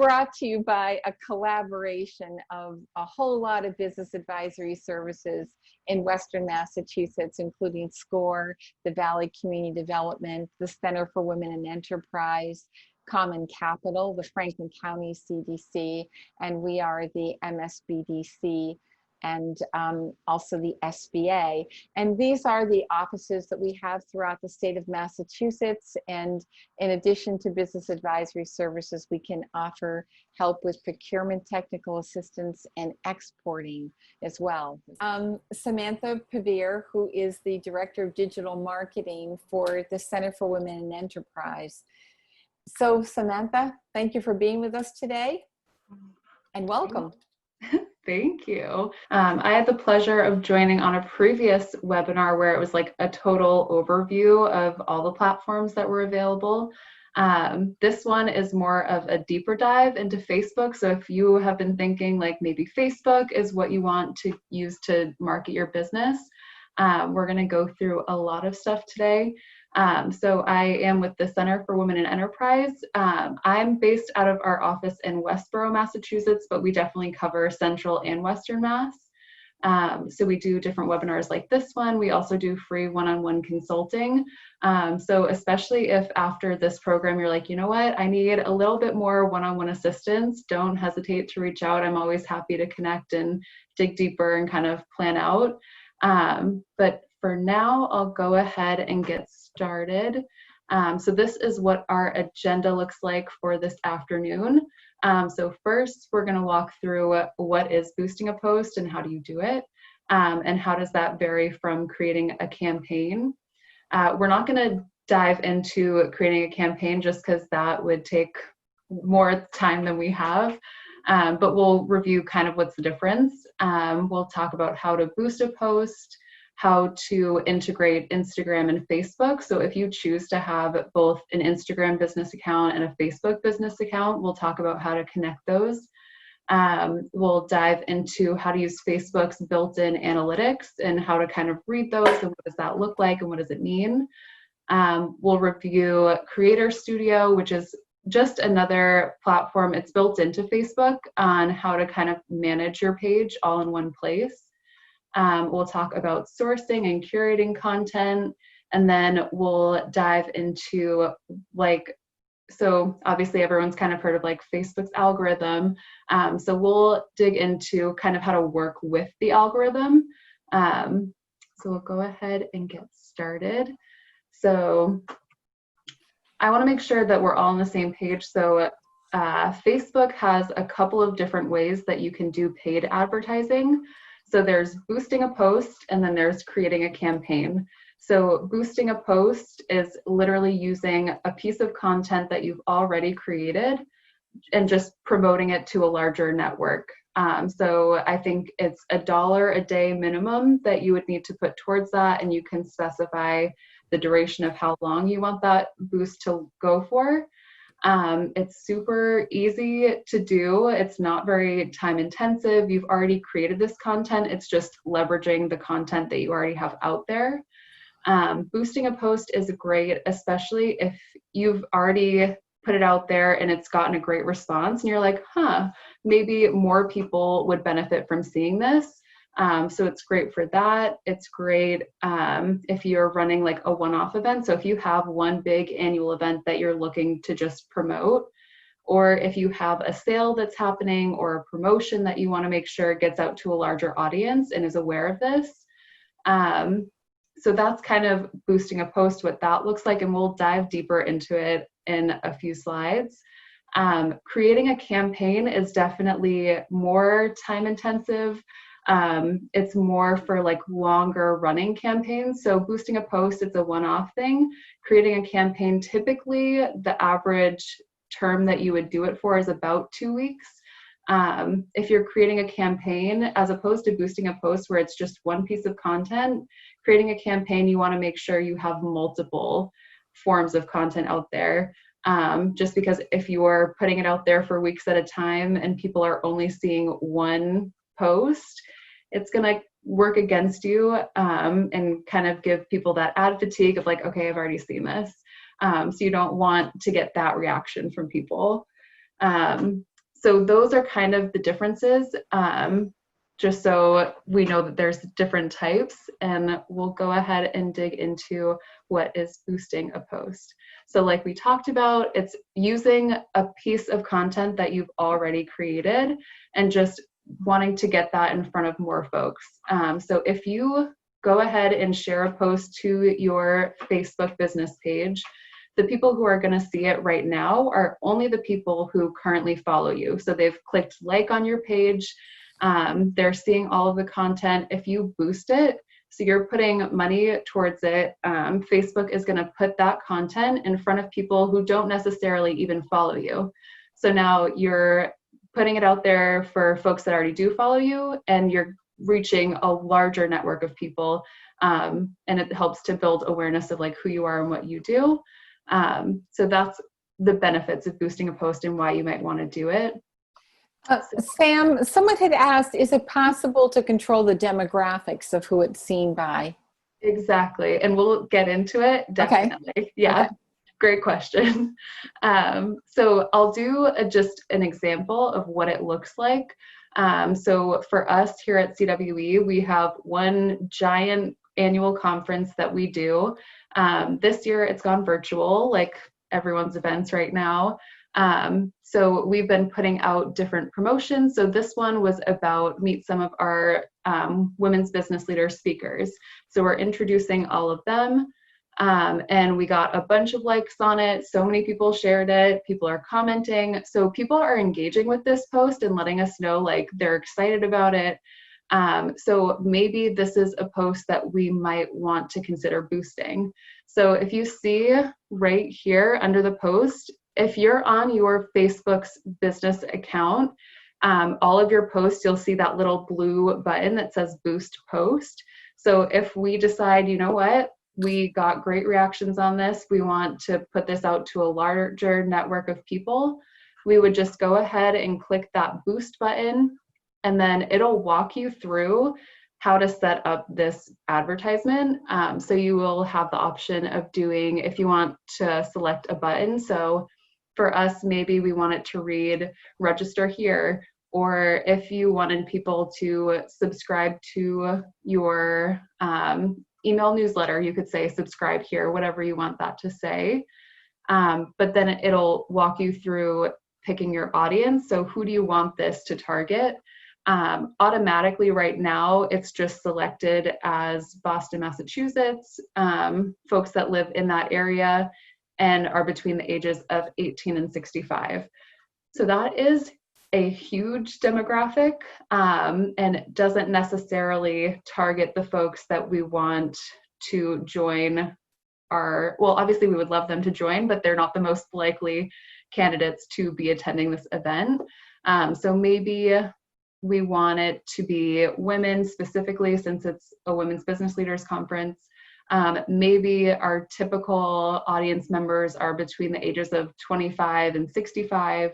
brought to you by a collaboration of a whole lot of business advisory services in Western Massachusetts, including SCORE, the Valley Community Development, the Center for Women in Enterprise, Common Capital, the Franklin County CDC, and we are the MSBDC and also the SBA. And these are the offices that we have throughout the state of Massachusetts. And in addition to business advisory services, we can offer help with procurement, technical assistance, and exporting as well. Samantha Pavir, who is the Director of Digital Marketing for the Center for Women in Enterprise. So Samantha, thank you for being with us today and welcome. Thank you. I had the pleasure of joining on a previous webinar where it was like a total overview of all the platforms that were available. This one is more of a deeper dive into Facebook. So if you have been thinking like maybe Facebook is what you want to use to market your business, we're going to go through a lot of stuff today. So I am with the Center for Women in Enterprise. I'm based out of our office in Westborough, Massachusetts, but we definitely cover Central and Western Mass. So we do different webinars like this one. We also do free one-on-one consulting. So especially if after this program, you're like, you know what, I need a little bit more one-on-one assistance, don't hesitate to reach out. I'm always happy to connect and dig deeper and kind of plan out. But for now, I'll go ahead and get started. So this is what our agenda looks like for this afternoon. So first, we're going to walk through what is boosting a post and how do you do it, and how does that vary from creating a campaign. We're not going to dive into creating a campaign just because that would take more time than we have. But we'll review kind of what's the difference. We'll talk about how to boost a post, how to integrate Instagram and Facebook. So if you choose to have both an Instagram business account and a Facebook business account, we'll talk about how to connect those. We'll dive into how to use Facebook's built-in analytics and how to kind of read those and what does that look like and what does it mean. We'll review Creator Studio, which is just another platform. It's built into Facebook on how to kind of manage your page all in one place. We'll talk about sourcing and curating content, and then we'll dive into so obviously everyone's kind of heard of like Facebook's algorithm. So we'll dig into kind of how to work with the algorithm. So we'll go ahead and get started. So I want to make sure that we're all on the same page. So Facebook has a couple of different ways that you can do paid advertising. So there's boosting a post and then there's creating a campaign. So boosting a post is literally using a piece of content that you've already created and just promoting it to a larger network. So I think it's $1 a day minimum that you would need to put towards that, and you can specify the duration of how long you want that boost to go for. It's super easy to do. It's not very time intensive. You've already created this content. It's just leveraging the content that you already have out there. Boosting a post is great, especially if you've already put it out there and it's gotten a great response and you're like, maybe more people would benefit from seeing this. So it's great for that. It's great if you're running like a one-off event. So if you have one big annual event that you're looking to just promote, or if you have a sale that's happening or a promotion that you want to make sure gets out to a larger audience and is aware of this. So that's kind of boosting a post, what that looks like, and we'll dive deeper into it in a few slides. Creating a campaign is definitely more time intensive. It's more for like longer running campaigns. So boosting a post, it's a one-off thing. Creating a campaign, typically the average term that you would do it for is about 2 weeks. If you're creating a campaign, as opposed to boosting a post where it's just one piece of content, creating a campaign, you want to make sure you have multiple forms of content out there. Just because if you're putting it out there for weeks at a time and people are only seeing one post, it's going to work against you and kind of give people that ad fatigue of like, okay, I've already seen this. So you don't want to get that reaction from people. So those are kind of the differences, just so we know that there's different types, and we'll go ahead and dig into what is boosting a post. So like we talked about, it's using a piece of content that you've already created and just wanting to get that in front of more folks. So if you go ahead and share a post to your Facebook business page, the people who are going to see it right now are only the people who currently follow you. So they've clicked like on your page. They're seeing all of the content. If you boost it, so you're putting money towards it, Facebook is going to put that content in front of people who don't necessarily even follow you. So now you're putting it out there for folks that already do follow you, and you're reaching a larger network of people, and it helps to build awareness of like who you are and what you do. So that's the benefits of boosting a post and why you might want to do it. Sam, someone had asked, is it possible to control the demographics of who it's seen by? Exactly. And we'll get into it. Definitely. Okay. Yeah. Okay. Great question. So I'll do just an example of what it looks like. So for us here at CWE, we have one giant annual conference that we do. This year it's gone virtual, like everyone's events right now. So we've been putting out different promotions. So this one was about meet some of our women's business leader speakers. So we're introducing all of them. And we got a bunch of likes on it. So many people shared it. People are commenting. So people are engaging with this post and letting us know like they're excited about it. So maybe this is a post that we might want to consider boosting. So if you see right here under the post, if you're on your Facebook's business account, all of your posts, you'll see that little blue button that says boost post. So if we decide, you know what, we got great reactions on this, we want to put this out to a larger network of people, we would just go ahead and click that boost button, and then it'll walk you through how to set up this advertisement. So you will have the option of doing, if you want to select a button. So for us, maybe we want it to read register here, or if you wanted people to subscribe to your email newsletter, you could say subscribe here, whatever you want that to say. But then it'll walk you through picking your audience. So who do you want this to target? Automatically right now, it's just selected as Boston, Massachusetts, folks that live in that area and are between the ages of 18 and 65. So that is a huge demographic, and doesn't necessarily target the folks that we want to join our, well, obviously we would love them to join, but they're not the most likely candidates to be attending this event. So maybe we want it to be women specifically, since it's a women's business leaders conference. Maybe our typical audience members are between the ages of 25 and 65.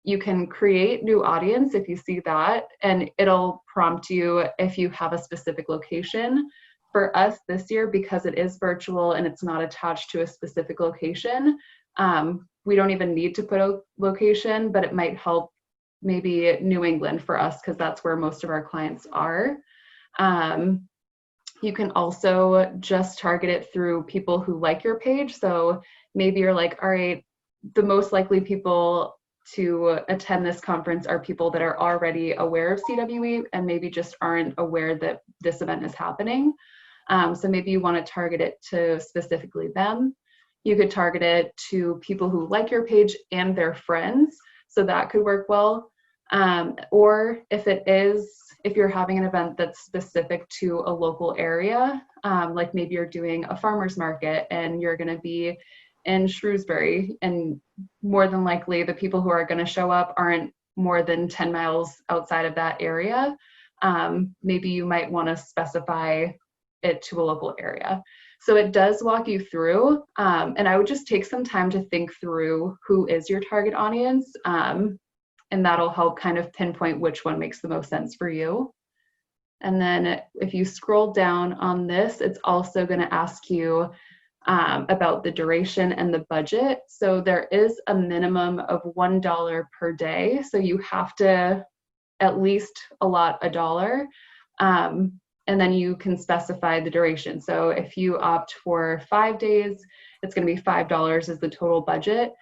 You can create new audience if you see that, and it'll prompt you if you have a specific location. For us this year, because it is virtual and it's not attached to a specific location, we don't even need to put a location, but it might help maybe New England for us, because that's where most of our clients are. You can also just target it through people who like your page. So maybe you're like, all right, the most likely people to attend this conference are people that are already aware of CWE and maybe just aren't aware that this event is happening. So maybe you want to target it to specifically them. You could target it to people who like your page and their friends. So that could work well. Or if you're having an event that's specific to a local area, like maybe you're doing a farmer's market and you're going to be in Shrewsbury, and more than likely the people who are going to show up aren't more than 10 miles outside of that area, maybe you might want to specify it to a local area. So it does walk you through, and I would just take some time to think through who is your target audience, and that'll help kind of pinpoint which one makes the most sense for you. And then if you scroll down on this, it's also going to ask you about the duration and the budget. So there is a minimum of $1 per day. So you have to at least allot $1. And then you can specify the duration. So if you opt for 5 days, it's going to be $5 as the total budget.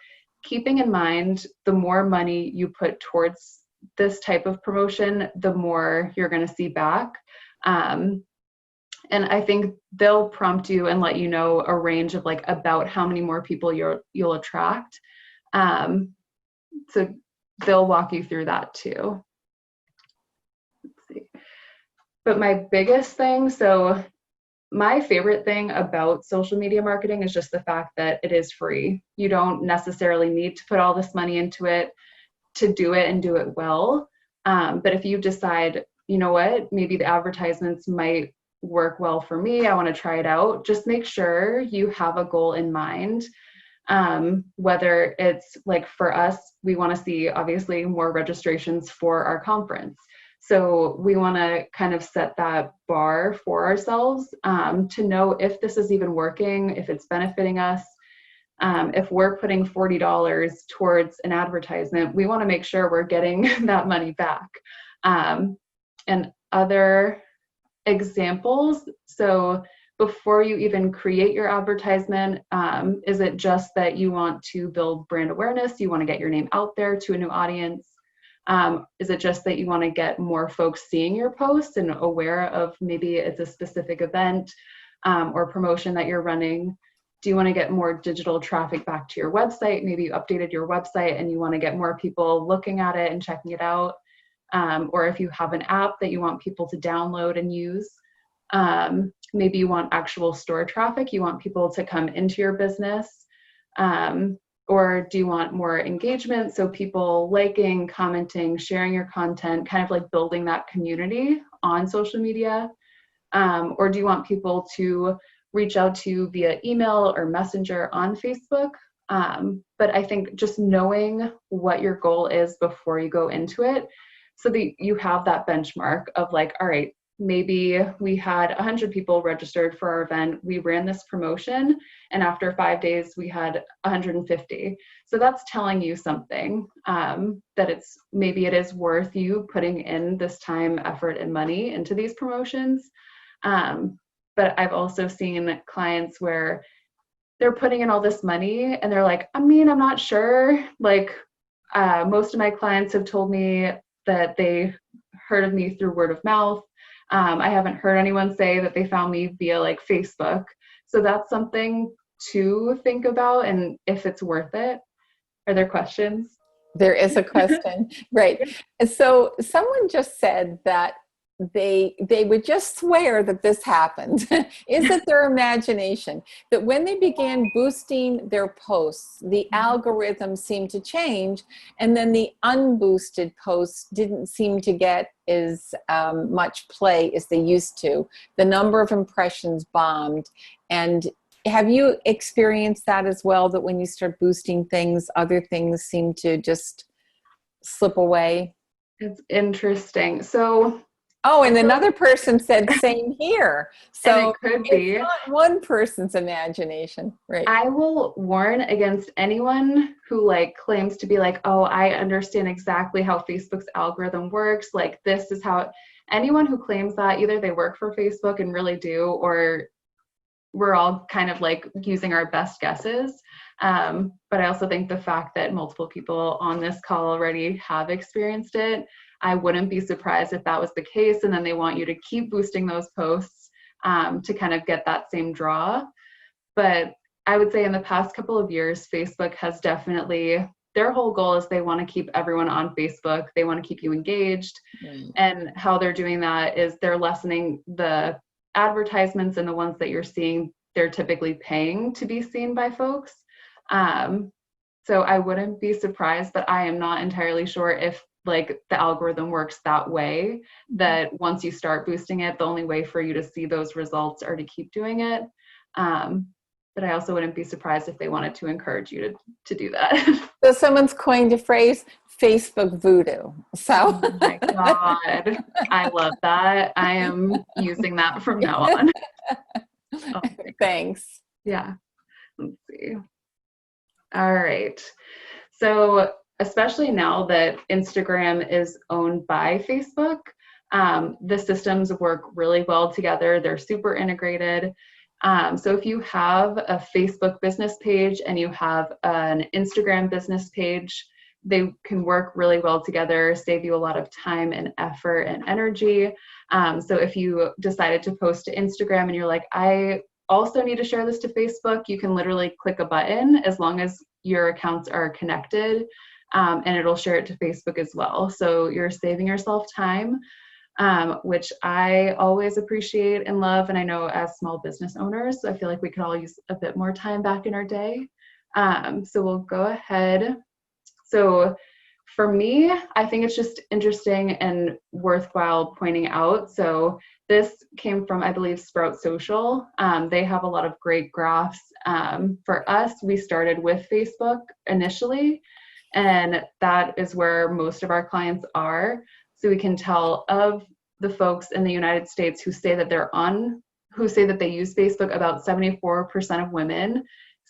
Keeping in mind, the more money you put towards this type of promotion, the more you're going to see back. And I think they'll prompt you and let you know a range of like about how many more people you'll attract. So they'll walk you through that too. Let's see. But my biggest thing, so my favorite thing about social media marketing is just the fact that it is free. You don't necessarily need to put all this money into it to do it and do it well. But if you decide, you know what, maybe the advertisements might work well for me, I want to try it out, just make sure you have a goal in mind. Whether it's like for us, we want to see obviously more registrations for our conference. So we want to kind of set that bar for ourselves to know if this is even working, if it's benefiting us. If we're putting $40 towards an advertisement, we want to make sure we're getting that money back. And other examples, so before you even create your advertisement, is it just that you want to build brand awareness? You want to get your name out there to a new audience? Is it just that you want to get more folks seeing your posts and aware of maybe it's a specific event or promotion that you're running? Do you want to get more digital traffic back to your website? Maybe you updated your website and you want to get more people looking at it and checking it out. Or if you have an app that you want people to download and use, maybe you want actual store traffic. You want people to come into your business. Or do you want more engagement? So people liking, commenting, sharing your content, kind of like building that community on social media. Or do you want people to reach out to you via email or messenger on Facebook? But I think just knowing what your goal is before you go into it, so that you have that benchmark of like, all right, maybe we had 100 people registered for our event. We ran this promotion, and after 5 days, we had 150. So that's telling you something, that maybe it is worth you putting in this time, effort, and money into these promotions. But I've also seen clients where they're putting in all this money and they're like, I'm not sure. Like most of my clients have told me that they heard of me through word of mouth. I haven't heard anyone say that they found me via like Facebook. So that's something to think about, and if it's worth it. Are there questions? There is a question, right? And so someone just said that they would just swear that this happened. Is it their imagination that when they began boosting their posts, the algorithm seemed to change, and then the unboosted posts didn't seem to get as much play as they used to? The number of impressions bombed. And have you experienced that as well, that when you start boosting things, other things seem to just slip away? It's interesting. So and another person said same here. So it could be. It's not one person's imagination, right? I will warn against anyone who like claims to be like, oh, I understand exactly how Facebook's algorithm works. Like this is how anyone who claims that, either they work for Facebook and really do, or we're all kind of like using our best guesses. But I also think the fact that multiple people on this call already have experienced it, I wouldn't be surprised if that was the case. And then they want you to keep boosting those posts to kind of get that same draw. But I would say in the past couple of years, Facebook has definitely, their whole goal is they want to keep everyone on Facebook. They want to keep you engaged. And how they're doing that is they're lessening the advertisements, and the ones that you're seeing, they're typically paying to be seen by folks. So I wouldn't be surprised, but I am not entirely sure if like the algorithm works that way, that once you start boosting it, the only way for you to see those results are to keep doing it. But I also wouldn't be surprised if they wanted to encourage you to do that. So someone's coined a phrase, Facebook voodoo. So oh my God, I love that. I am using that from now on. Oh, thanks. yeah. Let's see. All right. So especially now that Instagram is owned by Facebook, the systems work really well together. They're super integrated. So if you have a Facebook business page and you have an Instagram business page, they can work really well together, save you a lot of time and effort and energy. So if you decided to post to Instagram and you're like, I also need to share this to Facebook, you can literally click a button as long as your accounts are connected, and it'll share it to Facebook as well. So you're saving yourself time, which I always appreciate and love. And I know as small business owners, I feel like we could all use a bit more time back in our day. So we'll go ahead. So for me, I think it's just interesting and worthwhile pointing out. So this came from, I believe, Sprout Social. They have a lot of great graphs. For us, we started with Facebook initially, and that is where most of our clients are. So we can tell of the folks in the United States who say that who say that they use Facebook, about 74% of women,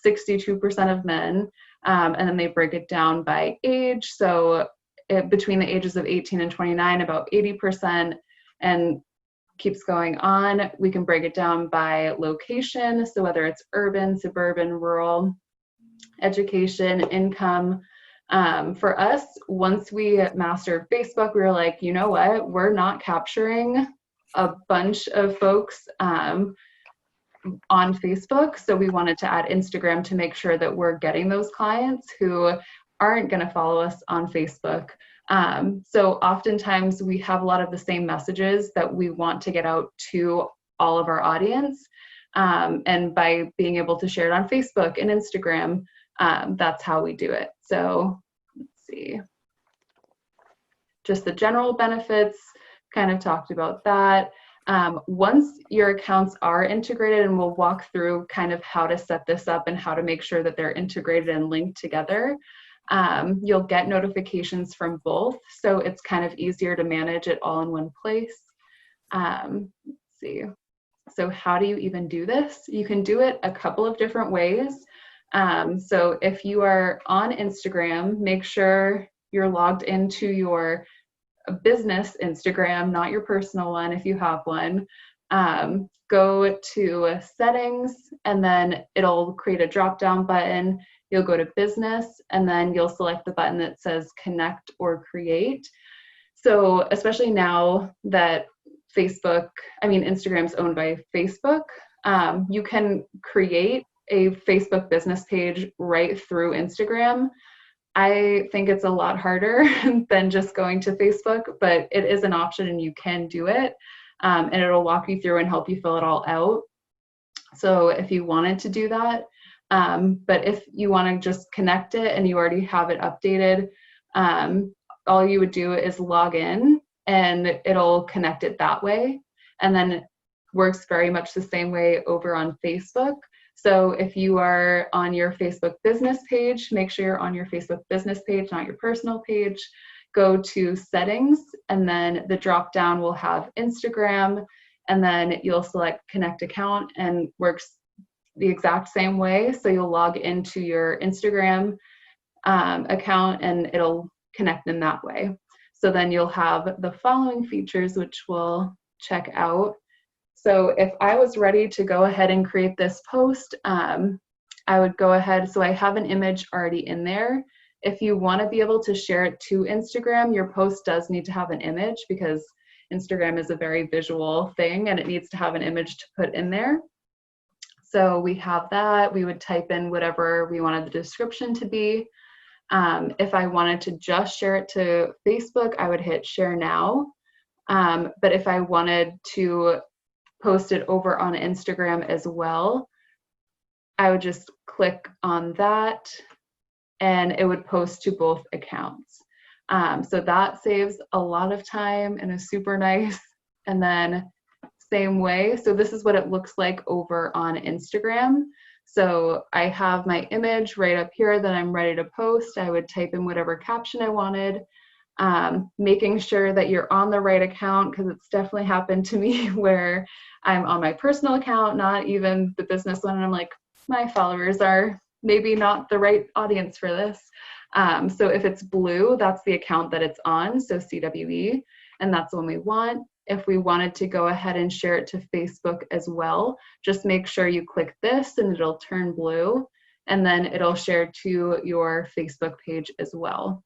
62% of men, and then they break it down by age. So between the ages of 18 and 29, about 80%, and keeps going on. We can break it down by location. So whether it's urban, suburban, rural, education, income. For us, once we mastered Facebook, we were like, you know what, we're not capturing a bunch of folks on Facebook. So we wanted to add Instagram to make sure that we're getting those clients who aren't going to follow us on Facebook. So oftentimes we have a lot of the same messages that we want to get out to all of our audience. And by being able to share it on Facebook and Instagram, that's how we do it. So let's see. Just the general benefits, kind of talked about that. Once your accounts are integrated, and we'll walk through kind of how to set this up and how to make sure that they're integrated and linked together, you'll get notifications from both. So it's kind of easier to manage it all in one place. Let's see. So how do you even do this? You can do it a couple of different ways. So if you are on Instagram, make sure you're logged into your business Instagram, not your personal one if you have one. Go to settings, and then it'll create a drop-down button. You'll go to business, and then you'll select the button that says connect or create. So especially now that Instagram's owned by Facebook, you can create a Facebook business page right through Instagram. I think it's a lot harder than just going to Facebook, but it is an option and you can do it. And it'll walk you through and help you fill it all out. So if you wanted to do that, but if you want to just connect it and you already have it updated, all you would do is log in and it'll connect it that way. And then it works very much the same way over on Facebook. So if you are on your Facebook business page, make sure you're on your Facebook business page, not your personal page. Go to settings, and then the drop down will have Instagram, and then you'll select connect account, and works the exact same way. So you'll log into your Instagram account and it'll connect in that way. So then you'll have the following features, which we'll check out. So if I was ready to go ahead and create this post, I would go ahead. So I have an image already in there. If you want to be able to share it to Instagram, your post does need to have an image, because Instagram is a very visual thing and it needs to have an image to put in there. So we have that. We would type in whatever we wanted the description to be. If I wanted to just share it to Facebook, I would hit share now. But if I wanted to post it over on Instagram as well, I would just click on that and it would post to both accounts. So that saves a lot of time and is super nice. And then same way, so this is what it looks like over on Instagram. So I have my image right up here that I'm ready to post. I would type in whatever caption I wanted, making sure that you're on the right account, because it's definitely happened to me where I'm on my personal account, not even the business one, and I'm like, my followers are maybe not the right audience for this. So if it's blue, that's the account that it's on, so CWE, and that's the one we want. If we wanted to go ahead and share it to Facebook as well, just make sure you click this and it'll turn blue, and then it'll share to your Facebook page as well.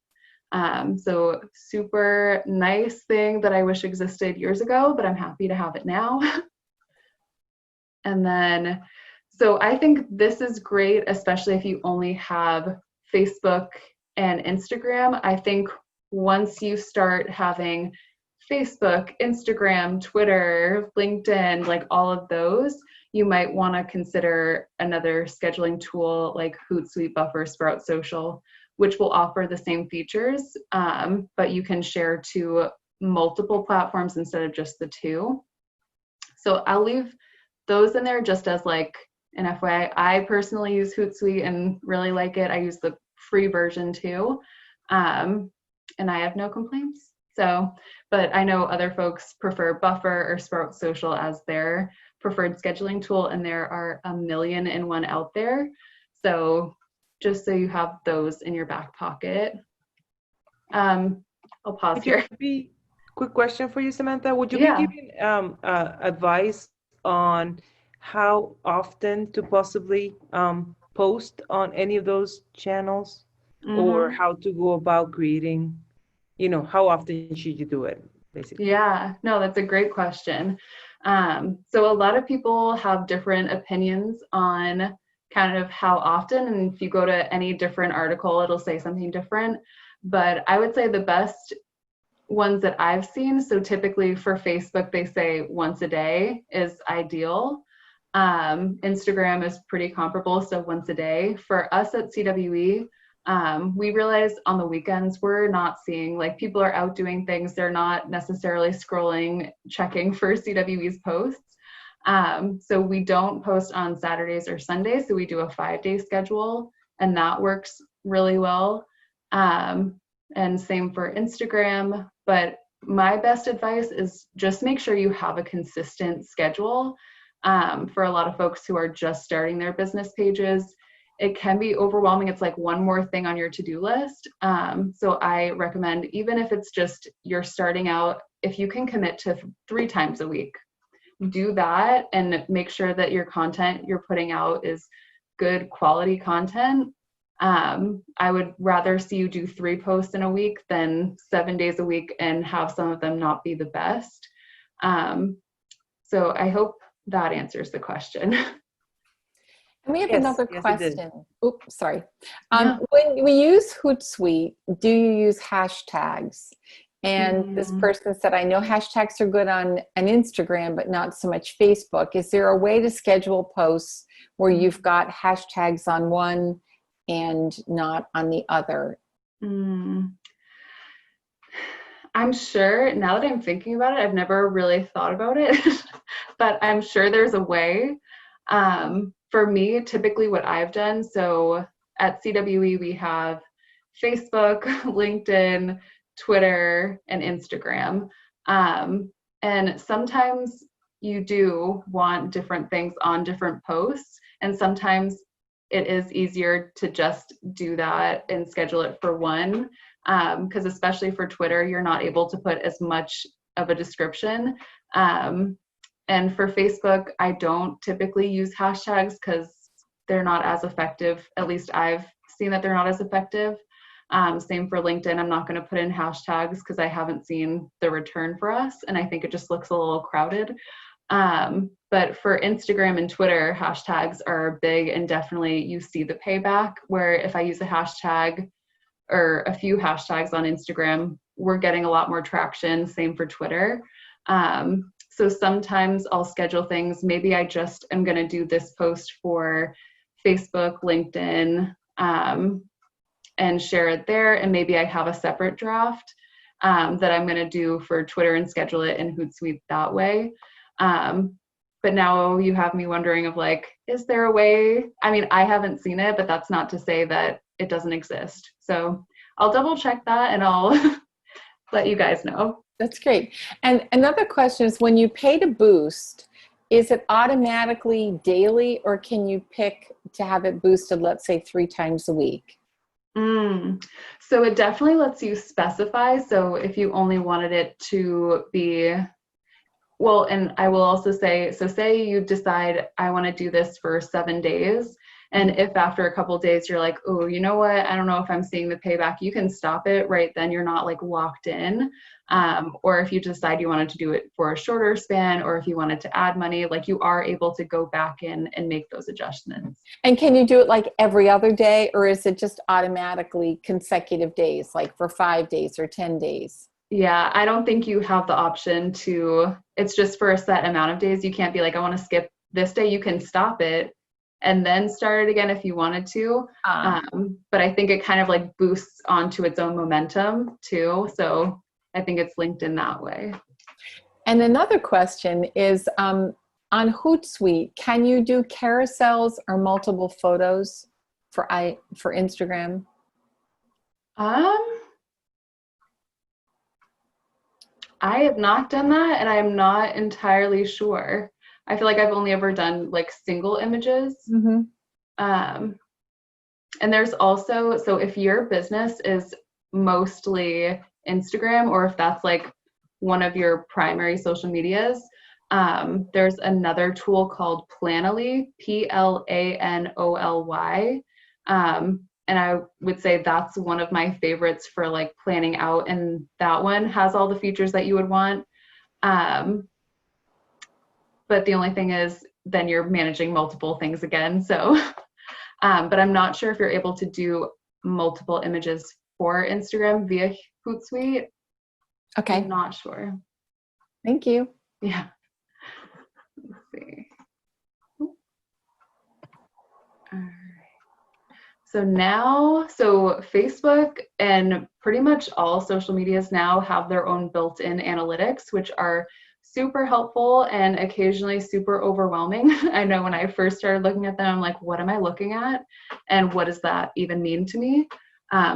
So super nice thing that I wish existed years ago, but I'm happy to have it now. And then, so I think this is great, especially if you only have Facebook and Instagram. I think once you start having Facebook, Instagram, Twitter, LinkedIn, like all of those, you might want to consider another scheduling tool like Hootsuite, Buffer, Sprout Social, which will offer the same features, but you can share to multiple platforms instead of just the two. So I'll leave those in there just as like an FYI. I personally use Hootsuite and really like it. I use the free version too, and I have no complaints. So, but I know other folks prefer Buffer or Sprout Social as their preferred scheduling tool, and there are 1,000,001 out there. So just so you have those in your back pocket. I'll pause here. Quick question for you, Samantha. Would you Yeah. be giving advice on how often to possibly post on any of those channels, or how to go about creating, how often should you do it, basically? Yeah, no, that's a great question. So a lot of people have different opinions on kind of how often, and if you go to any different article, it'll say something different. But I would say the best ones that I've seen, so typically for Facebook, they say once a day is ideal. Instagram is pretty comparable, so once a day. For us at CWE, we realize on the weekends we're not seeing, like, people are out doing things, they're not necessarily scrolling, checking for CWE's posts. So we don't post on Saturdays or Sundays, so we do a 5-day schedule, and that works really well. And same for Instagram, but my best advice is just make sure you have a consistent schedule. For a lot of folks who are just starting their business pages, it can be overwhelming. It's like one more thing on your to-do list. So I recommend, even if it's just you're starting out, if you can commit to 3 times a week, do that and make sure that your content you're putting out is good quality content. I would rather see you do 3 posts in a week than 7 days a week and have some of them not be the best. So I hope that answers the question. And we have Yes, another yes, question. Oops, sorry. Yeah. When we use Hootsuite, do you use hashtags? And this person said, I know hashtags are good on an Instagram, but not so much Facebook. Is there a way to schedule posts where you've got hashtags on one and not on the other? I'm sure, now that I'm thinking about it, I've never really thought about it, but I'm sure there's a way. For me, typically what I've done, so at CWE, we have Facebook, LinkedIn, Twitter, and Instagram. And sometimes you do want different things on different posts, and sometimes it is easier to just do that and schedule it for one, because especially for Twitter, you're not able to put as much of a description. And for Facebook, I don't typically use hashtags because they're not as effective. At least I've seen that they're not as effective. Same for LinkedIn. I'm not going to put in hashtags because I haven't seen the return for us, and I think it just looks a little crowded. But for Instagram and Twitter, hashtags are big, and definitely you see the payback, where if I use a hashtag or a few hashtags on Instagram, we're getting a lot more traction. Same for Twitter. So sometimes I'll schedule things. Maybe I just am going to do this post for Facebook, LinkedIn, and share it there. And maybe I have a separate draft that I'm going to do for Twitter and schedule it in Hootsuite that way. But now you have me wondering of, like, is there a way? I mean, I haven't seen it, but that's not to say that it doesn't exist. So I'll double check that and I'll let you guys know. That's great. And another question is, when you pay to boost, is it automatically daily, or can you pick to have it boosted, let's say 3 times a week? So it definitely lets you specify. So if you only wanted it to be, well, and I will also say, so say you decide I want to do this for 7 days. And if after a couple of days you're like, oh, you know what, I don't know if I'm seeing the payback, you can stop it right then. You're not like locked in. Or if you decide you wanted to do it for a shorter span, or if you wanted to add money, like you are able to go back in and make those adjustments. And can you do it like every other day, or is it just automatically consecutive days, like for 5 days or 10 days? Yeah, I don't think you have the option to, it's just for a set amount of days. You can't be like, I want to skip this day. You can stop it and then start it again if you wanted to. But I think it kind of like boosts onto its own momentum too. So I think it's linked in that way. And another question is, on Hootsuite, can you do carousels or multiple photos for Instagram? I have not done that, and I'm not entirely sure. I feel like I've only ever done like single images. Mm-hmm. And there's also, so if your business is mostly Instagram, or if that's like one of your primary social medias, there's another tool called Planoly, Planoly. And I would say that's one of my favorites for like planning out, and that one has all the features that you would want. But the only thing is then you're managing multiple things again. So, but I'm not sure if you're able to do multiple images for Instagram via Hootsuite. Okay. I'm not sure. Thank you. Yeah. Let's see. All right. So now, so Facebook and pretty much all social medias now have their own built-in analytics, which are super helpful and occasionally super overwhelming. I know when I first started looking at them, I'm like, what am I looking at? And what does that even mean to me?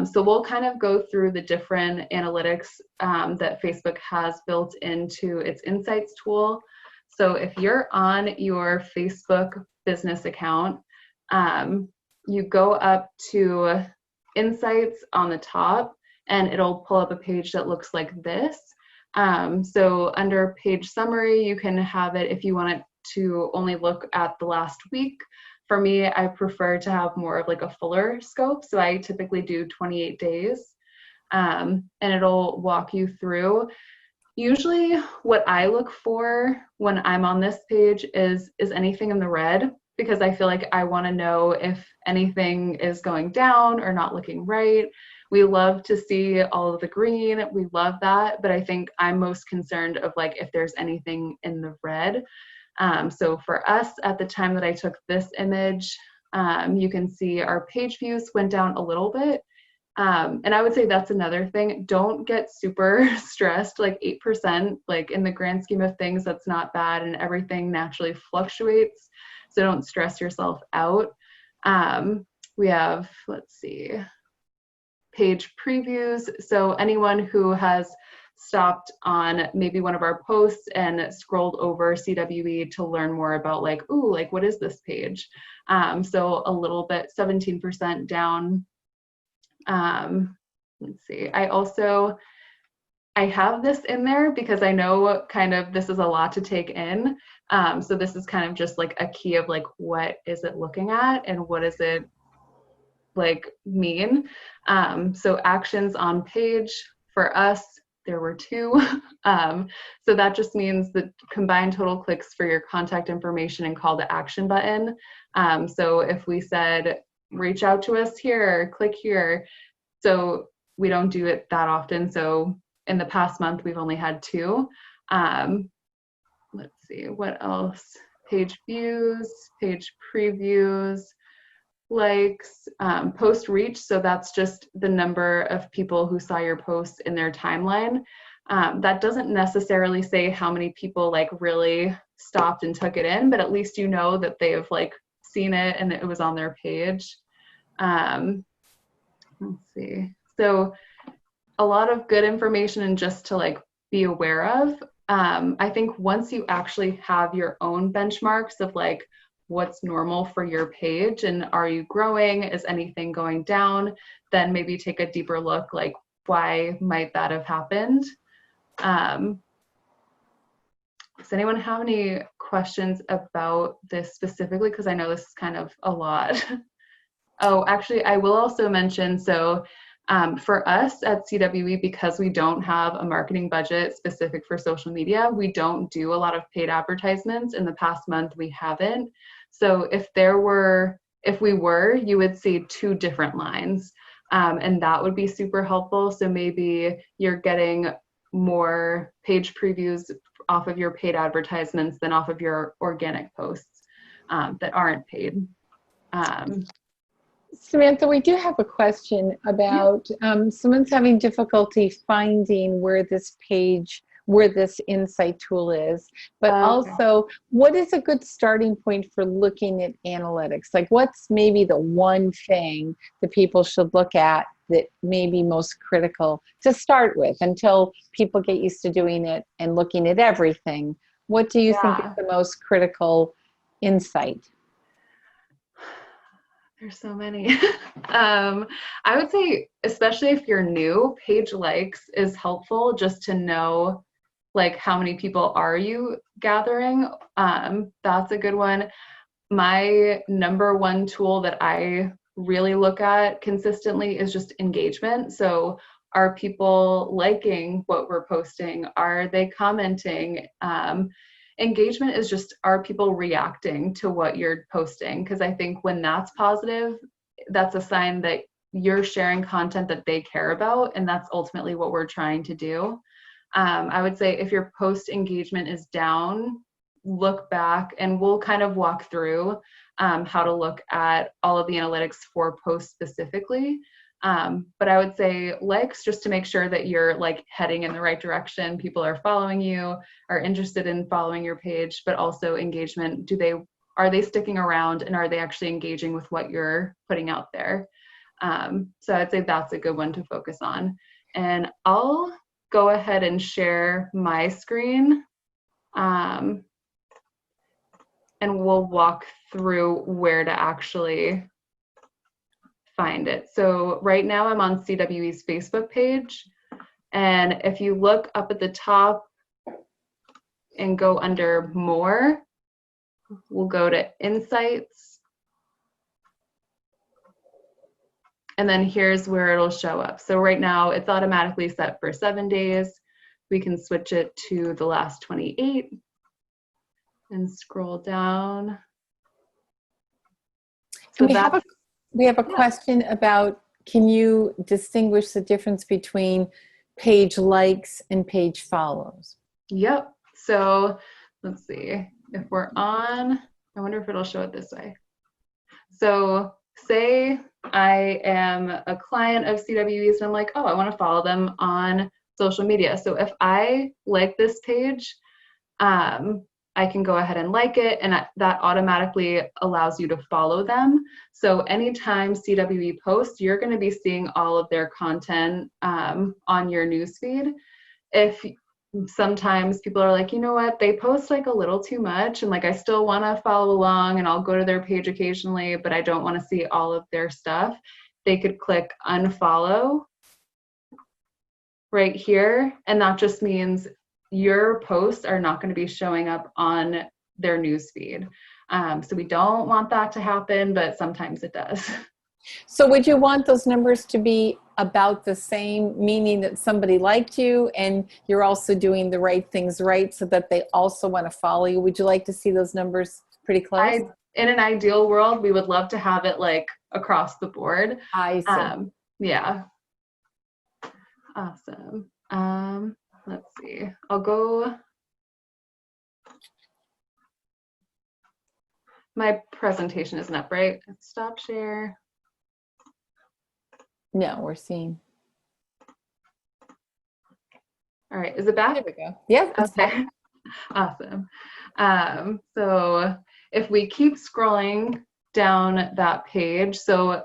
So we'll kind of go through the different analytics that Facebook has built into its Insights tool. So if you're on your Facebook business account, you go up to Insights on the top, and it'll pull up a page that looks like this. So under page summary, you can have it if you want it to only look at the last week. For me, I prefer to have more of like a fuller scope. So I typically do 28 days, and it'll walk you through. Usually what I look for when I'm on this page is anything in the red, because I feel like I want to know if anything is going down or not looking right. We love to see all of the green. We love that. But I think I'm most concerned of like if there's anything in the red. So for us at the time that I took this image, you can see our page views went down a little bit. And I would say that's another thing. Don't get super stressed, like 8%, like in the grand scheme of things, that's not bad, and everything naturally fluctuates. So don't stress yourself out. We have, let's see, page previews. So anyone who has stopped on maybe one of our posts and scrolled over CWE to learn more about like, ooh, like what is this page? So a little bit, 17% down. Let's see, I have this in there because I know kind of this is a lot to take in. So this is kind of just like a key of like, what is it looking at and what does it like mean? So actions on page for us, there were 2. So that just means the combined total clicks for your contact information and call to action button. So if we said, reach out to us here, click here. So we don't do it that often. So in the past month, we've only had 2. Let's see, what else? Page views, page previews, likes, post reach. So that's just the number of people who saw your post in their timeline. That doesn't necessarily say how many people like really stopped and took it in, but at least you know that they have like seen it and it was on their page. Let's see. So a lot of good information and just to like be aware of. I think once you actually have your own benchmarks of like what's normal for your page and are you growing, is anything going down, then maybe take a deeper look, like why might that have happened. Does anyone have any questions about this specifically? Because I know this is kind of a lot. Oh, actually, I will also mention, so for us at CWE, because we don't have a marketing budget specific for social media, we don't do a lot of paid advertisements. In the past month, we haven't. So if we were, you would see two different lines, and that would be super helpful. So maybe you're getting more page previews off of your paid advertisements than off of your organic posts that aren't paid. Samantha, we do have a question about someone's having difficulty finding where this insight tool is, but also what is a good starting point for looking at analytics? Like what's maybe the one thing that people should look at that may be most critical to start with until people get used to doing it and looking at everything? What do you think is the most critical insight? There's so many. I would say, especially if you're new, page likes is helpful just to know like how many people are you gathering. That's a good one. My number one tool that I really look at consistently is just engagement. So are people liking what we're posting? Are they commenting? Engagement is just, are people reacting to what you're posting? Because I think when that's positive, that's a sign that you're sharing content that they care about, and that's ultimately what we're trying to do. I would say if your post engagement is down, look back, and we'll kind of walk through how to look at all of the analytics for posts specifically. But I would say likes, just to make sure that you're like heading in the right direction. People are following you, are interested in following your page, but also engagement. Are they sticking around, and are they actually engaging with what you're putting out there? So I'd say that's a good one to focus on. And I'll go ahead and share my screen. And we'll walk through where to actually find it. So right now I'm on CWE's Facebook page. And if you look up at the top and go under more, we'll go to Insights. And then here's where it'll show up. So right now it's automatically set for 7 days. We can switch it to the last 28 and scroll down. So we have a question about, can you distinguish the difference between page likes and page follows? Yep. So let's see if we're on, I wonder if it'll show it this way. So say I am a client of CWE's and I'm like, oh, I want to follow them on social media. So if I like this page, I can go ahead and like it, and that automatically allows you to follow them. So anytime CWE posts, you're going to be seeing all of their content on your newsfeed. If sometimes people are like, you know what, they post like a little too much, and like I still want to follow along, and I'll go to their page occasionally, but I don't want to see all of their stuff, they could click unfollow right here, and that just means your posts are not going to be showing up on their newsfeed. So we don't want that to happen, but sometimes it does. So would you want those numbers to be about the same, meaning that somebody liked you and you're also doing the right things right so that they also want to follow you? Would you like to see those numbers pretty close? In an ideal world, we would love to have it like across the board. I see. Yeah. Awesome. Let's see. I'll go. My presentation isn't up, right? Stop share. No, we're seeing. All right, is it back? There we go. Yeah. Okay. Awesome. So if we keep scrolling down that page, so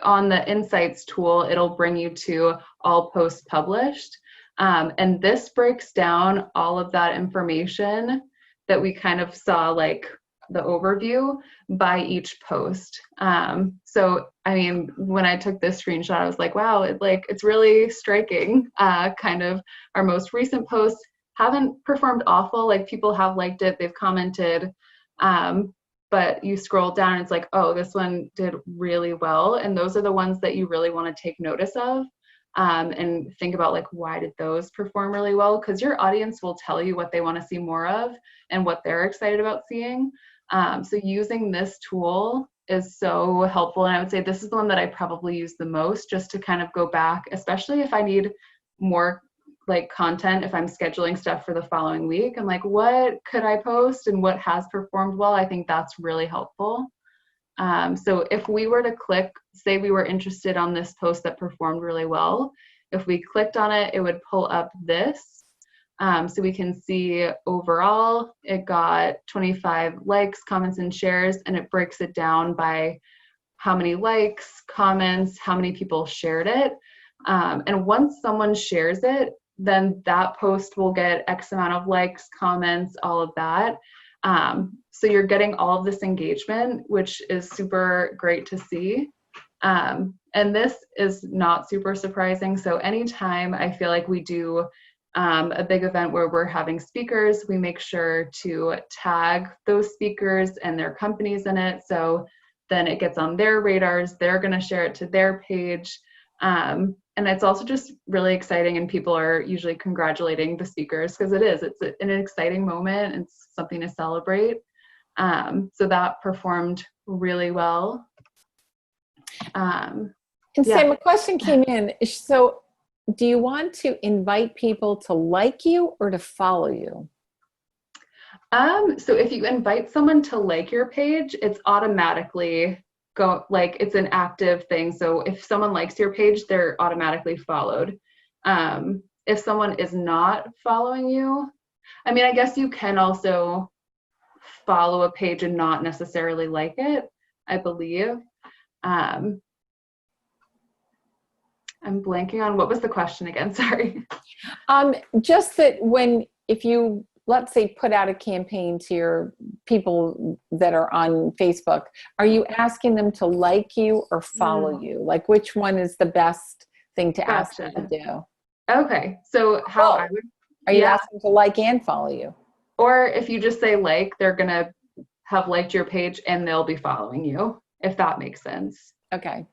on the Insights tool, it'll bring you to all posts published. And this breaks down all of that information that we kind of saw, like the overview, by each post. So, I mean, when I took this screenshot, I was like, wow, it's really striking. Kind of our most recent posts haven't performed awful. Like, people have liked it, they've commented, but you scroll down and it's like, oh, this one did really well. And those are the ones that you really want to take notice of. And think about, like, why did those perform really well? Because your audience will tell you what they want to see more of and what they're excited about seeing. So using this tool is so helpful. And I would say this is the one that I probably use the most, just to kind of go back, especially if I need more like content, if I'm scheduling stuff for the following week. I'm like, what could I post and what has performed well? I think that's really helpful. So if we were to click, say we were interested on this post that performed really well, if we clicked on it, it would pull up this. So we can see overall, it got 25 likes, comments, and shares, and it breaks it down by how many likes, comments, how many people shared it. And once someone shares it, then that post will get X amount of likes, comments, all of that. So you're getting all of this engagement, which is super great to see. And this is not super surprising. So anytime I feel like we do a big event where we're having speakers, we make sure to tag those speakers and their companies in it. So then it gets on their radars, they're going to share it to their page. And it's also just really exciting, and people are usually congratulating the speakers because it's an exciting moment. It's something to celebrate. So that performed really well. And Sam, a question came in. So do you want to invite people to like you or to follow you? So if you invite someone to like your page, it's automatically it's an active thing. So if someone likes your page, they're automatically followed. If someone is not following you, I mean, I guess you can also follow a page and not necessarily like it, I believe. I'm blanking on what was the question again, sorry. Just that if you, let's say, put out a campaign to your people that are on Facebook, are you asking them to like you or follow you? Like, which one is the best thing to ask them to do? Okay, so how I would... Are you asking to like and follow you? Or if you just say like, they're going to have liked your page and they'll be following you, if that makes sense. Okay.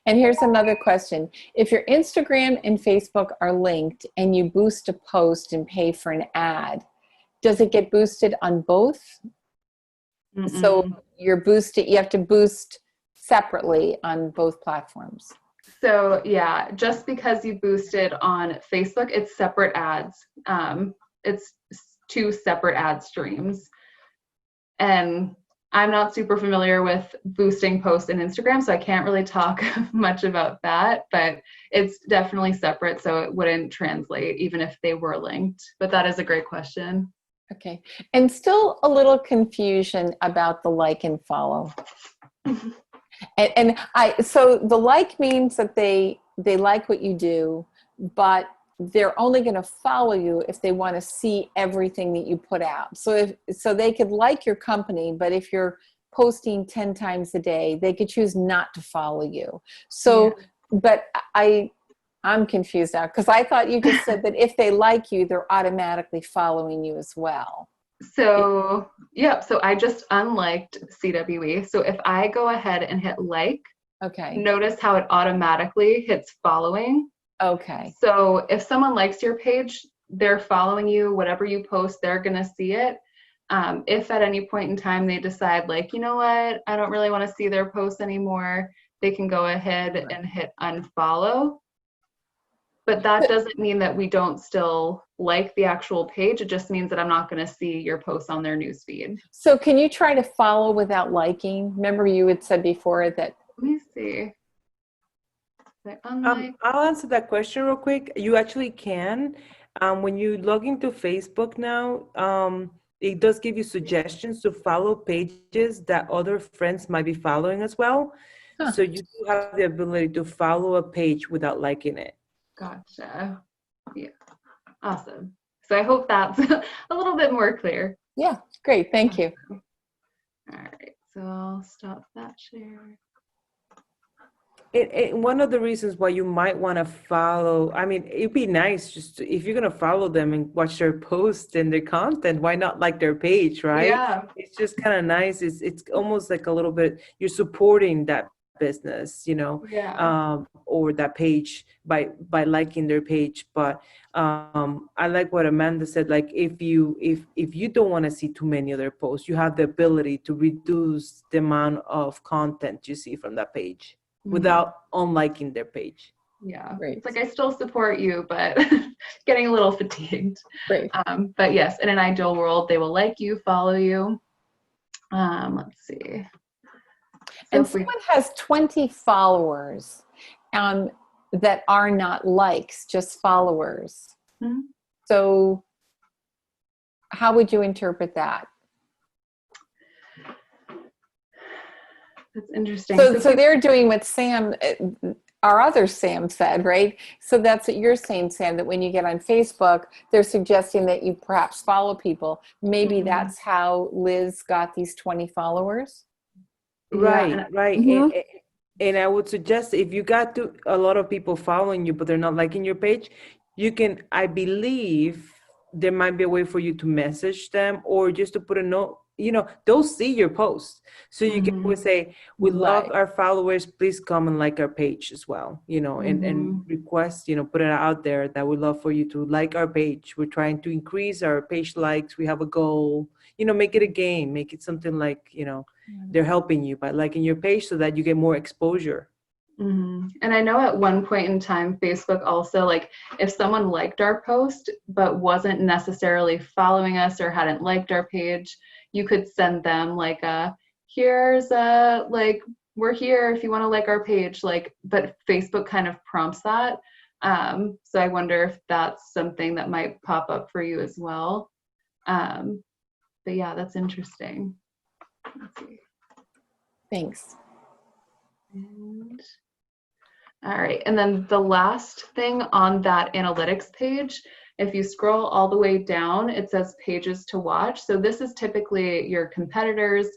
And here's another question. If your Instagram and Facebook are linked and you boost a post and pay for an ad, does it get boosted on both? Mm-mm. So you have to boost separately on both platforms. So yeah, just because you boosted on Facebook, it's separate ads. It's 2 separate ad streams. And I'm not super familiar with boosting posts in Instagram, so I can't really talk much about that, but it's definitely separate, so it wouldn't translate even if they were linked. But that is a great question. Okay. And still a little confusion about the like and follow. So the like means that they like what you do, but they're only going to follow you if they want to see everything that you put out. So they could like your company, but if you're posting 10 times a day, they could choose not to follow you. So, yeah. But I'm confused now because I thought you just said that if they like you, they're automatically following you as well. So, so I just unliked CWE. So if I go ahead and hit like, notice how it automatically hits following. Okay. So if someone likes your page, they're following you, whatever you post, they're going to see it. If at any point in time they decide, like, you know what, I don't really want to see their posts anymore, they can go ahead and hit unfollow. But that doesn't mean that we don't still like the actual page. It just means that I'm not going to see your posts on their newsfeed. So can you try to follow without liking? Remember you had said before that. Let me see. I'll answer that question real quick. You actually can. When you log into Facebook now, it does give you suggestions to follow pages that other friends might be following as well. So you do have the ability to follow a page without liking it. Gotcha. Yeah, awesome. So I hope that's a little bit more clear. Yeah, great. Thank you. All right, so I'll stop that share. One of the reasons why you might want to follow, I mean, it'd be nice just if you're going to follow them and watch their posts and their content, why not like their page, right? Yeah. It's just kind of nice. It's almost like a little bit, you're supporting that business, Yeah. or that page by liking their page. But I like what Amanda said, like if you don't want to see too many other posts, you have the ability to reduce the amount of content you see from that page without unliking their page. Yeah. Great. It's like I still support you, but getting a little fatigued. Great. But yes, in an ideal world, they will like you, follow you. Let's see. So And someone has 20 followers that are not likes, just followers. Mm-hmm. So how would you interpret that? That's interesting. So they're doing what Sam, our other Sam said, right? So that's what you're saying, Sam, that when you get on Facebook, they're suggesting that you perhaps follow people. Maybe that's how Liz got these 20 followers. Right, yeah. right. Mm-hmm. And I would suggest if you got a lot of people following you, but they're not liking your page, you can, I believe there might be a way for you to message them or just to put a note, they'll see your post. So you can always say, we love Right. our followers, please come and like our page as well, and request, put it out there that we love for you to like our page. We're trying to increase our page likes. We have a goal, make it a game, make it something like, they're helping you by liking your page so that you get more exposure. And I know at one point in time, Facebook also, like if someone liked our post, but wasn't necessarily following us or hadn't liked our page, you could send them like here's like, we're here if you want to like our page, but Facebook kind of prompts that. So I wonder if that's something that might pop up for you as well. But yeah, that's interesting. Let's see. Thanks. And, all right, and then the last thing on that analytics page, if you scroll all the way down, it says pages to watch. So this is typically your competitors,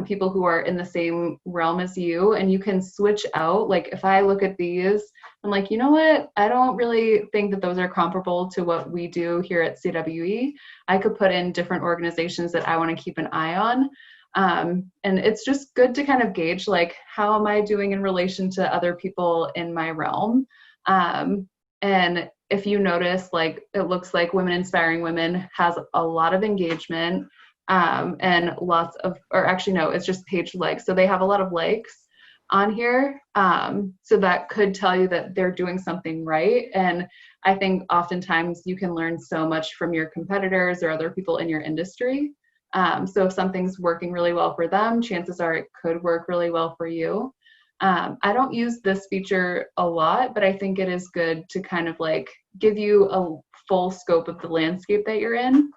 people who are in the same realm as you, and you can switch out. Like if I look at these, I'm like, you know what? I don't really think that those are comparable to what we do here at CWE. I could put in different organizations that I want to keep an eye on. And it's just good to kind of gauge, like, how am I doing in relation to other people in my realm? And if you notice, like, it looks like Women Inspiring Women has a lot of engagement, and lots of, or actually, no, it's just page likes. So they have a lot of likes on here. So that could tell you that they're doing something right. And I think oftentimes you can learn so much from your competitors or other people in your industry. So if something's working really well for them, chances are it could work really well for you. I don't use this feature a lot, but I think it is good to kind of like give you a full scope of the landscape that you're in.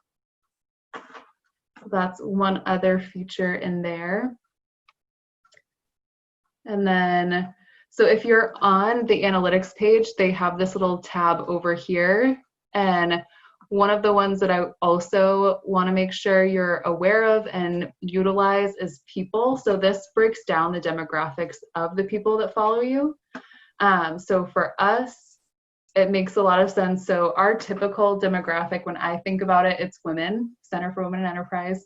That's one other feature in there. And then, so if you're on the analytics page, they have this little tab over here. And one of the ones that I also want to make sure you're aware of and utilize is people. So this breaks down the demographics of the people that follow you. So for us, it makes a lot of sense. So our typical demographic, when I think about it, it's women, Center for Women in Enterprise.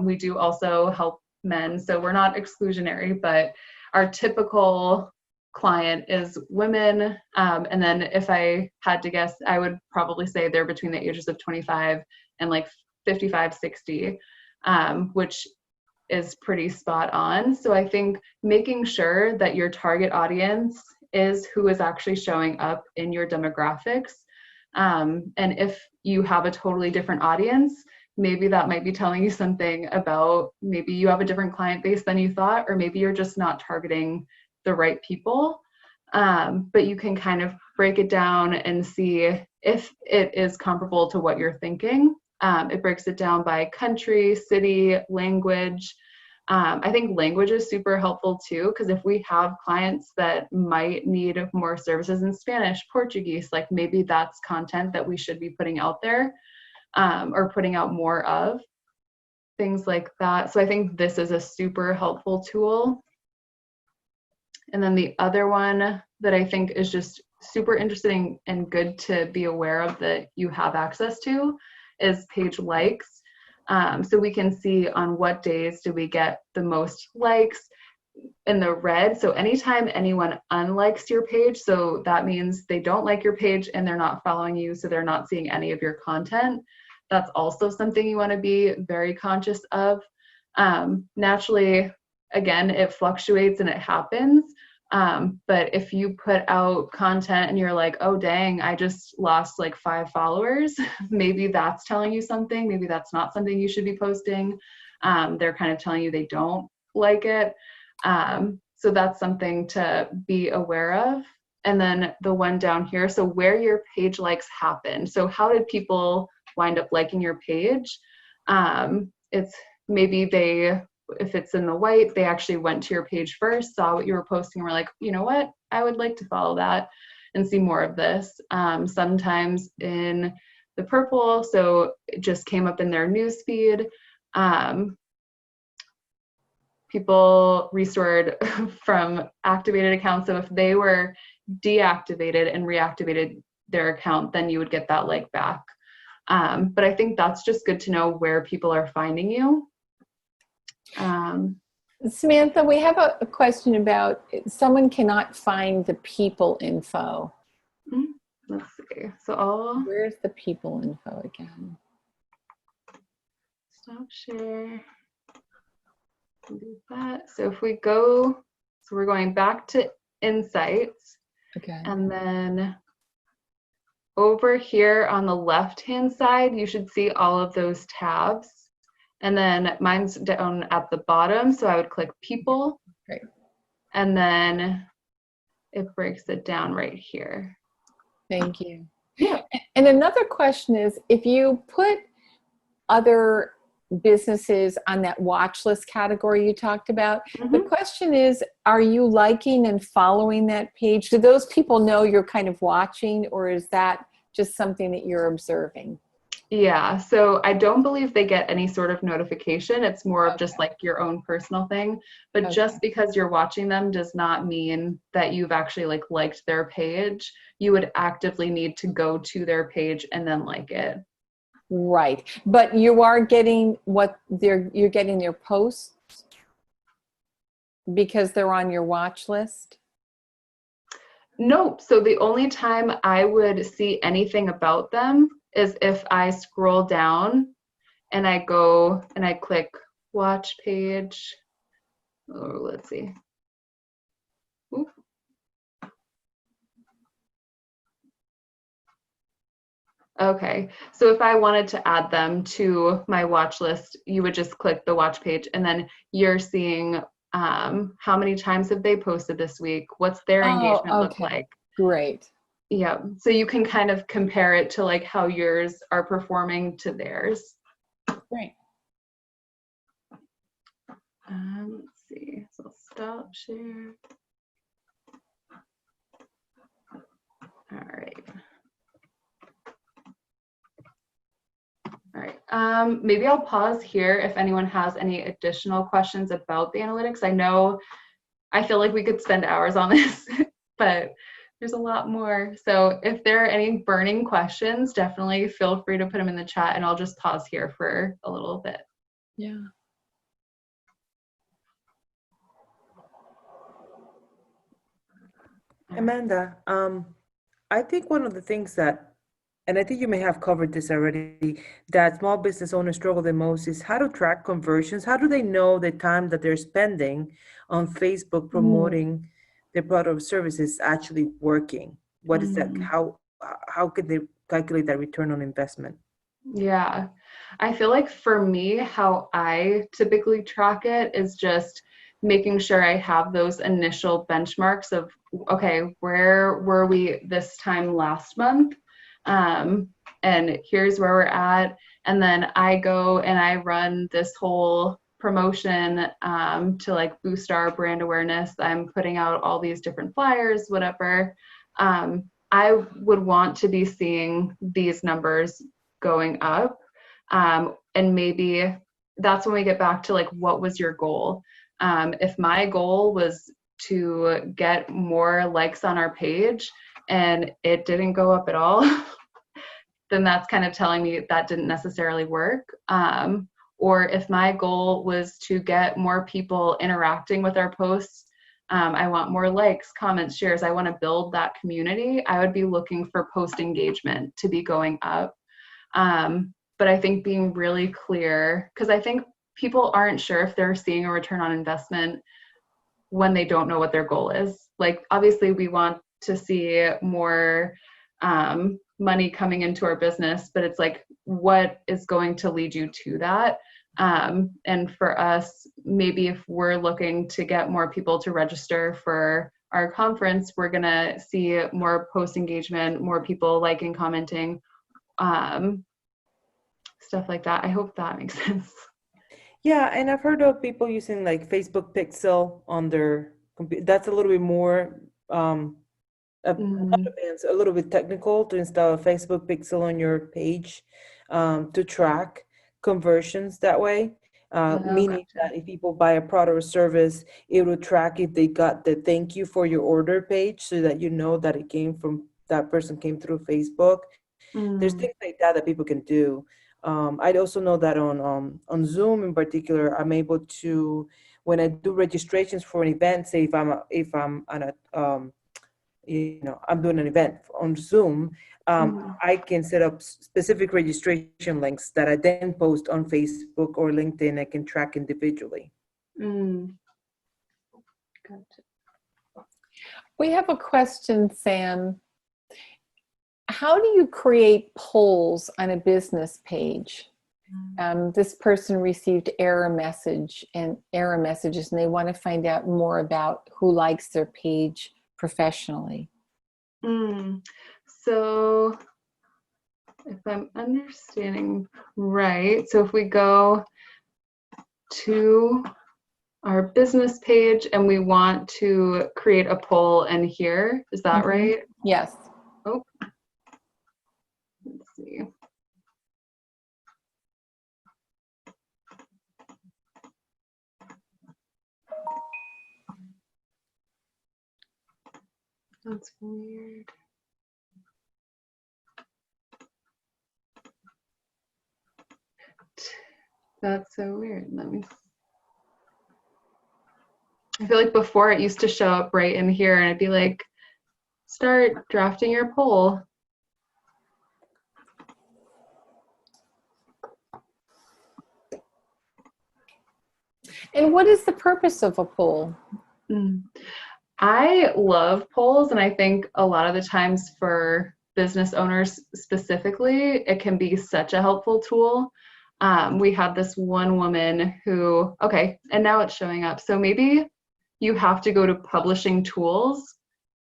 We do also help men, so we're not exclusionary, but our typical client is women. And then if I had to guess, I would probably say they're between the ages of 25 and like 55, 60, which is pretty spot on. So I think making sure that your target audience is who is actually showing up in your demographics. And if you have a totally different audience, maybe that might be telling you something about maybe you have a different client base than you thought, or maybe you're just not targeting the right people. But you can kind of break it down and see if it is comparable to what you're thinking. It breaks it down by country, city, language. I think language is super helpful too, because if we have clients that might need more services in Spanish, Portuguese, like maybe that's content that we should be putting out there, or putting out more of, things like that. So I think this is a super helpful tool. And then the other one that I think is just super interesting and good to be aware of that you have access to is page likes. So we can see on what days do we get the most likes in the red. So anytime anyone unlikes your page, so that means they don't like your page and they're not following you, so they're not seeing any of your content. That's also something you want to be very conscious of. Naturally, again, it fluctuates and it happens. But if you put out content and you're like, oh, dang, I just lost like 5 followers, maybe that's telling you something. Maybe that's not something you should be posting. They're kind of telling you they don't like it. So that's something to be aware of. And then the one down here, so where your page likes happen. So how did people wind up liking your page? It's maybe if it's in the white, they actually went to your page first, saw what you were posting, and were like, you know what, I would like to follow that and see more of this. Sometimes in the purple, so it just came up in their news feed. People restored from activated accounts. So if they were deactivated and reactivated their account, then you would get that like back. But I think that's just good to know where people are finding you. Samantha, we have a question about someone cannot find the people info. Let's see. So where's the people info again? Stop share. Do that. So if we go, so we're going back to insights. Okay. And then over here on the left-hand side, you should see all of those tabs. And then mine's down at the bottom, so I would click people. Great. And then it breaks it down right here. Thank you. Yeah. And another question is, if you put other businesses on that watch list category you talked about, the question is, are you liking and following that page? Do those people know you're kind of watching, or is that just something that you're observing? Yeah, so I don't believe they get any sort of notification. It's more of just like your own personal thing. But just because you're watching them does not mean that you've actually like liked their page. You would actively need to go to their page and then like it. Right, but you are getting you're getting their posts because they're on your watch list? Nope. So the only time I would see anything about them is if I scroll down and I go and I click watch page. Oh, let's see. Ooh. Okay, so if I wanted to add them to my watch list, you would just click the watch page, and then you're seeing how many times have they posted this week? What's their engagement look like? Great. Yeah, so you can kind of compare it to like how yours are performing to theirs. Great. Let's see, so stop share. All right. All right, maybe I'll pause here if anyone has any additional questions about the analytics. I feel like we could spend hours on this, but there's a lot more. So if there are any burning questions, definitely feel free to put them in the chat, and I'll just pause here for a little bit. Yeah. Amanda, I think one of the things that, and I think you may have covered this already, that small business owners struggle the most is how to track conversions. How do they know the time that they're spending on Facebook promoting their product or services actually working? What is that? How could they calculate that return on investment? Yeah, I feel like for me, how I typically track it is just making sure I have those initial benchmarks of, okay, where were we this time last month? And here's where we're at. And then I go and I run this whole promotion to like boost our brand awareness. I'm putting out all these different flyers, whatever. I would want to be seeing these numbers going up. And maybe that's when we get back to like, what was your goal? If my goal was to get more likes on our page and it didn't go up at all, then that's kind of telling me that didn't necessarily work. Or if my goal was to get more people interacting with our posts, I want more likes, comments, shares, I want to build that community, I would be looking for post engagement to be going up. But I think being really clear, because I think people aren't sure if they're seeing a return on investment when they don't know what their goal is. Like, obviously we want to see more money coming into our business, but it's like, what is going to lead you to that? And for us, maybe if we're looking to get more people to register for our conference, we're going to see more post engagement, more people liking, commenting, stuff like that. I hope that makes sense. Yeah, and I've heard of people using like Facebook Pixel on their computer. That's a little bit more not advanced, a little bit technical, to install a Facebook Pixel on your page to track conversions that way. Meaning Gotcha. that if people buy a product or service, it will track if they got the thank you for your order page, so that you know that it came from that person, came through Facebook. There's things like that that people can do. I also know that on Zoom in particular, I'm able to, when I do registrations for an event, say if I'm on a I'm doing an event on Zoom, I can set up specific registration links that I then post on Facebook or LinkedIn. I can track individually. Gotcha. We have a question, Sam. How do you create polls on a business page? This person received error messages, and they want to find out more about who likes their page professionally. So if I'm understanding right, so if we go to our business page and we want to create a poll in here, is that right? Yes. Oh, let's see. That's weird. That's so weird. Let me. I feel like before it used to show up right in here and I'd be like, start drafting your poll. And what is the purpose of a poll? I love polls, and I think a lot of the times for business owners specifically, it can be such a helpful tool. We had this one woman who, okay, and now it's showing up. So maybe you have to go to publishing tools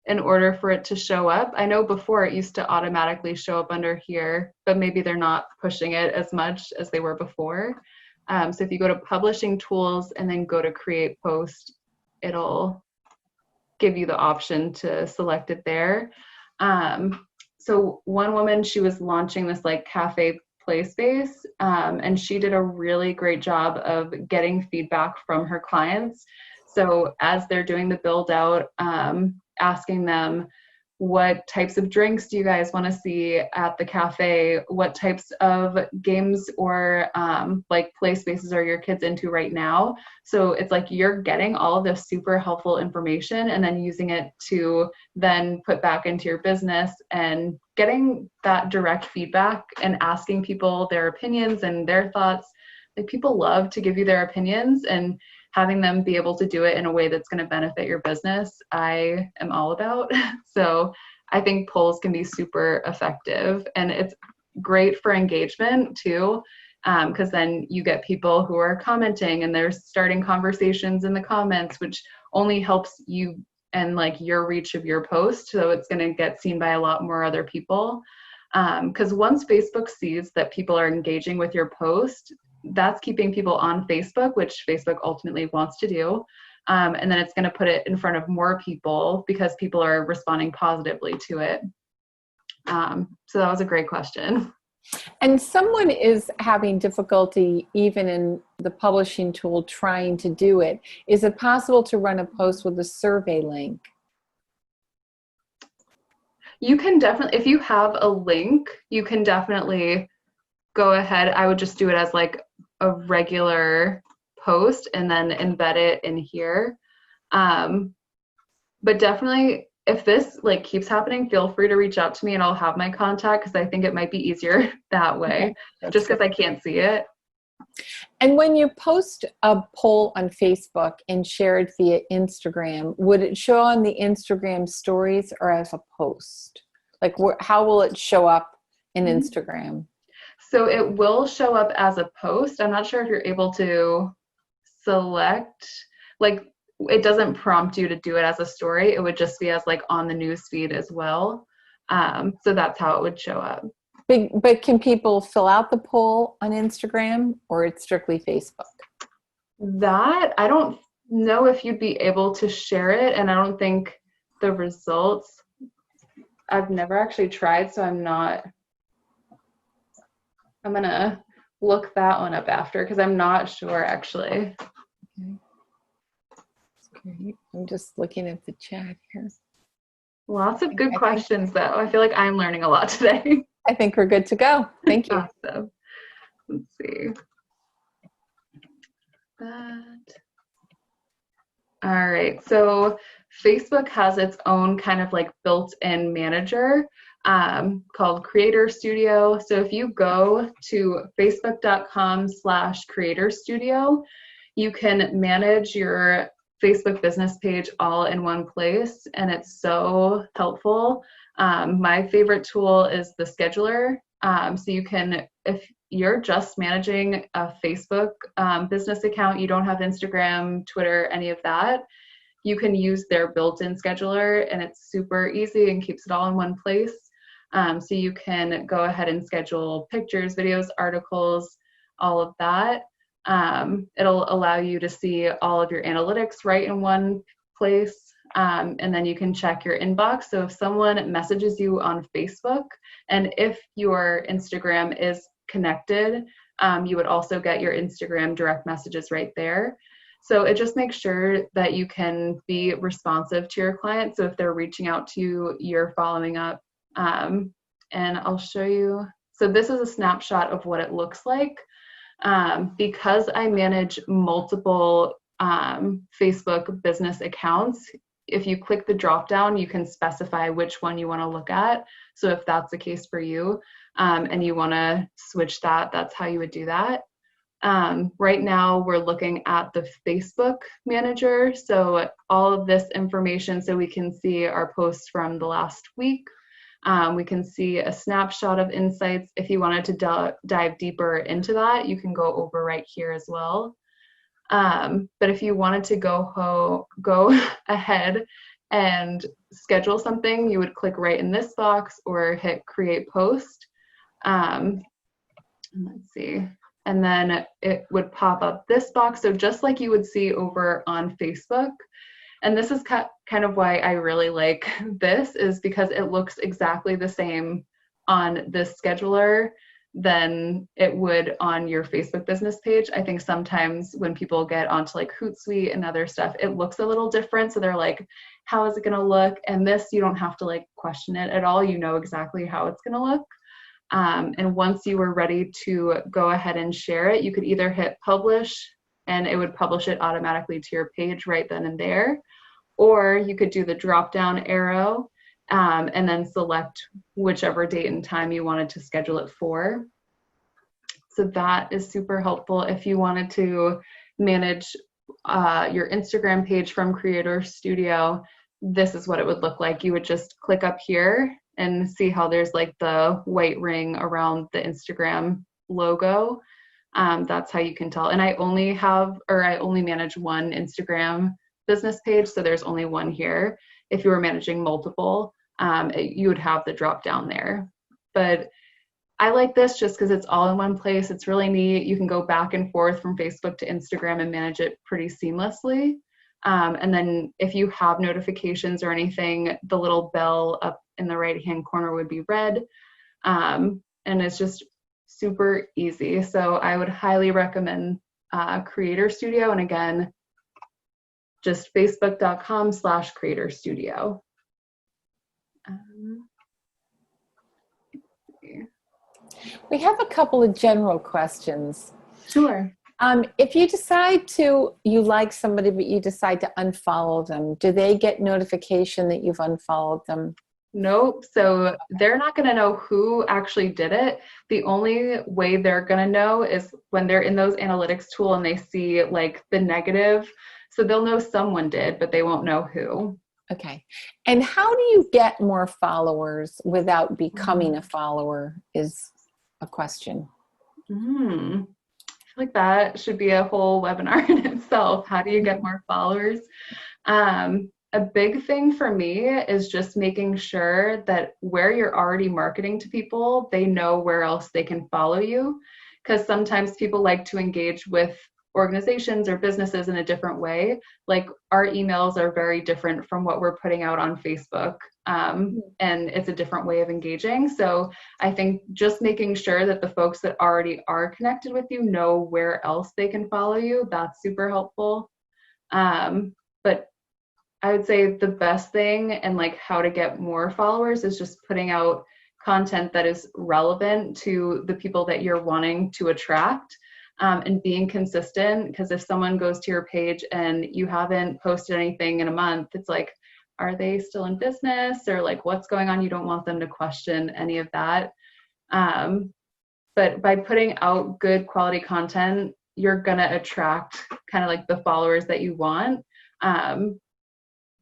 in order for it to show up. I know before it used to automatically show up under here, but maybe they're not pushing it as much as they were before. So if you go to publishing tools and then go to create post, it'll give you the option to select it there. So one woman, she was launching this like cafe play space, and she did a really great job of getting feedback from her clients. So as they're doing the build out, asking them, what types of drinks do you guys want to see at the cafe? What types of games or like play spaces are your kids into right now? So it's like you're getting all of this super helpful information and then using it to then put back into your business and getting that direct feedback and asking people their opinions and their thoughts. Like, people love to give you their opinions, and having them be able to do it in a way that's going to benefit your business, I am all about. So I think polls can be super effective, and it's great for engagement too, because then you get people who are commenting and they're starting conversations in the comments, which only helps you and like your reach of your post. So it's going to get seen by a lot more other people. Because once Facebook sees that people are engaging with your post, that's keeping people on Facebook, which Facebook ultimately wants to do. And then it's going to put it in front of more people because people are responding positively to it. So that was a great question. And someone is having difficulty even in the publishing tool trying to do it. Is it possible to run a post with a survey link? You can definitely, if you have a link, you can definitely go ahead. I would just do it as like a regular post and then embed it in here. But definitely, if this like keeps happening, feel free to reach out to me and I'll have my contact, because I think it might be easier that way, just because I can't see it. And when you post a poll on Facebook and share it via Instagram, would it show on the Instagram stories or as a post? Like, how will it show up in Instagram? So it will show up as a post. I'm not sure if you're able to select, like, it doesn't prompt you to do it as a story. It would just be as like on the news feed as well. So that's how it would show up. But can people fill out the poll on Instagram, or it's strictly Facebook? That, I don't know if you'd be able to share it, and I don't think the results, I've never actually tried, so I'm gonna look that one up after, because I'm not sure actually. Okay. Great. I'm just looking at the chat here. Lots of good questions, though. I feel like I'm learning a lot today. I think we're good to go. Thank you. Awesome. Let's see. All right. So Facebook has its own kind of like built-in manager called Creator Studio. So if you go to facebook.com/Creator Studio, you can manage your Facebook business page all in one place, and it's so helpful. My favorite tool is the scheduler. So you can, if you're just managing a Facebook business account, you don't have Instagram, Twitter, any of that, you can use their built-in scheduler, and it's super easy and keeps it all in one place. So you can go ahead and schedule pictures, videos, articles, all of that. It'll allow you to see all of your analytics right in one place. And then you can check your inbox. So if someone messages you on Facebook, and if your Instagram is connected, you would also get your Instagram direct messages right there. So it just makes sure that you can be responsive to your clients. So if they're reaching out to you, you're following up. And I'll show you. So this is a snapshot of what it looks like. Because I manage multiple Facebook business accounts, if you click the drop down, you can specify which one you want to look at. So if that's the case for you, and you want to switch that, that's how you would do that. Right now, we're looking at the Facebook manager. So all of this information, so we can see our posts from the last week. We can see a snapshot of insights. If you wanted to dive deeper into that, you can go over right here as well. But if you wanted to go ahead and schedule something, you would click right in this box or hit create post. Let's see. And then it would pop up this box. So just like you would see over on Facebook. And this is kind of why I really like this, is because it looks exactly the same on this scheduler than it would on your Facebook business page. I think sometimes when people get onto like Hootsuite and other stuff, it looks a little different. So they're like, how is it going to look? And this, you don't have to like question it at all. You know exactly how it's going to look. And once you were ready to go ahead and share it, you could either hit publish and it would publish it automatically to your page right then and there. Or you could do the drop down arrow and then select whichever date and time you wanted to schedule it for. So that is super helpful if you wanted to manage your Instagram page from Creator Studio. This is what it would look like. You would just click up here and see how there's like the white ring around the Instagram logo. That's how you can tell. And I only manage one Instagram business page, so there's only one here. If you were managing multiple, you would have the drop down there. But I like this just because it's all in one place. It's really neat. You can go back and forth from Facebook to Instagram and manage it pretty seamlessly. And then if you have notifications or anything, the little bell up in the right-hand corner would be red. And it's just super easy. So I would highly recommend Creator Studio. And again, just facebook.com/Creator Studio. We have a couple of general questions. Sure. If you decide you like somebody, but you decide to unfollow them, do they get notification that you've unfollowed them? Nope. So they're not going to know who actually did it. The only way they're going to know is when they're in those analytics tool and they see like the negative. So they'll know someone did, but they won't know who. Okay. And how do you get more followers without becoming a follower is a question. I feel like that should be a whole webinar in itself. How do you get more followers? A big thing for me is just making sure that where you're already marketing to people, they know where else they can follow you. Because sometimes people like to engage with organizations or businesses in a different way. Like our emails are very different from what we're putting out on Facebook. And it's a different way of engaging. So I think just making sure that the folks that already are connected with you know where else they can follow you, that's super helpful. But I would say the best thing and like how to get more followers is just putting out content that is relevant to the people that you're wanting to attract, and being consistent. Because if someone goes to your page and you haven't posted anything in a month, it's like, are they still in business, or like what's going on? You don't want them to question any of that. But by putting out good quality content, you're going to attract kind of like the followers that you want.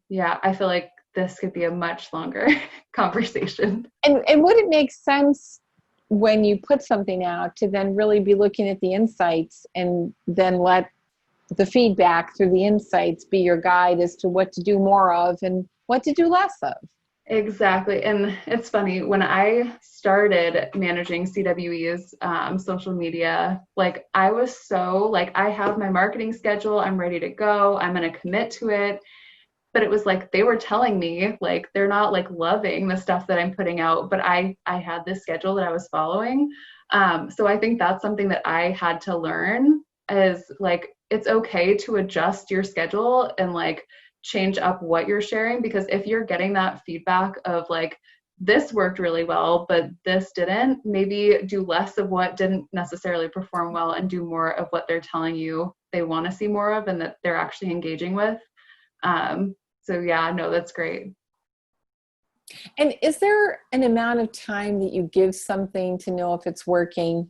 Yeah, I feel like this could be a much longer conversation. And would it make sense when you put something out to then really be looking at the insights and then let the feedback through the insights be your guide as to what to do more of and what to do less of? Exactly. And it's funny, when I started managing CWE's social media, like I was so like, I have my marketing schedule, I'm ready to go, I'm going to commit to it. But it was like they were telling me like they're not like loving the stuff that I'm putting out, but I had this schedule that I was following. So I think that's something that I had to learn, is like it's okay to adjust your schedule and like change up what you're sharing, because if you're getting that feedback of like this worked really well but this didn't, maybe do less of what didn't necessarily perform well and do more of what they're telling you they want to see more of and that they're actually engaging with. So yeah, no, that's great. And is there an amount of time that you give something to know if it's working?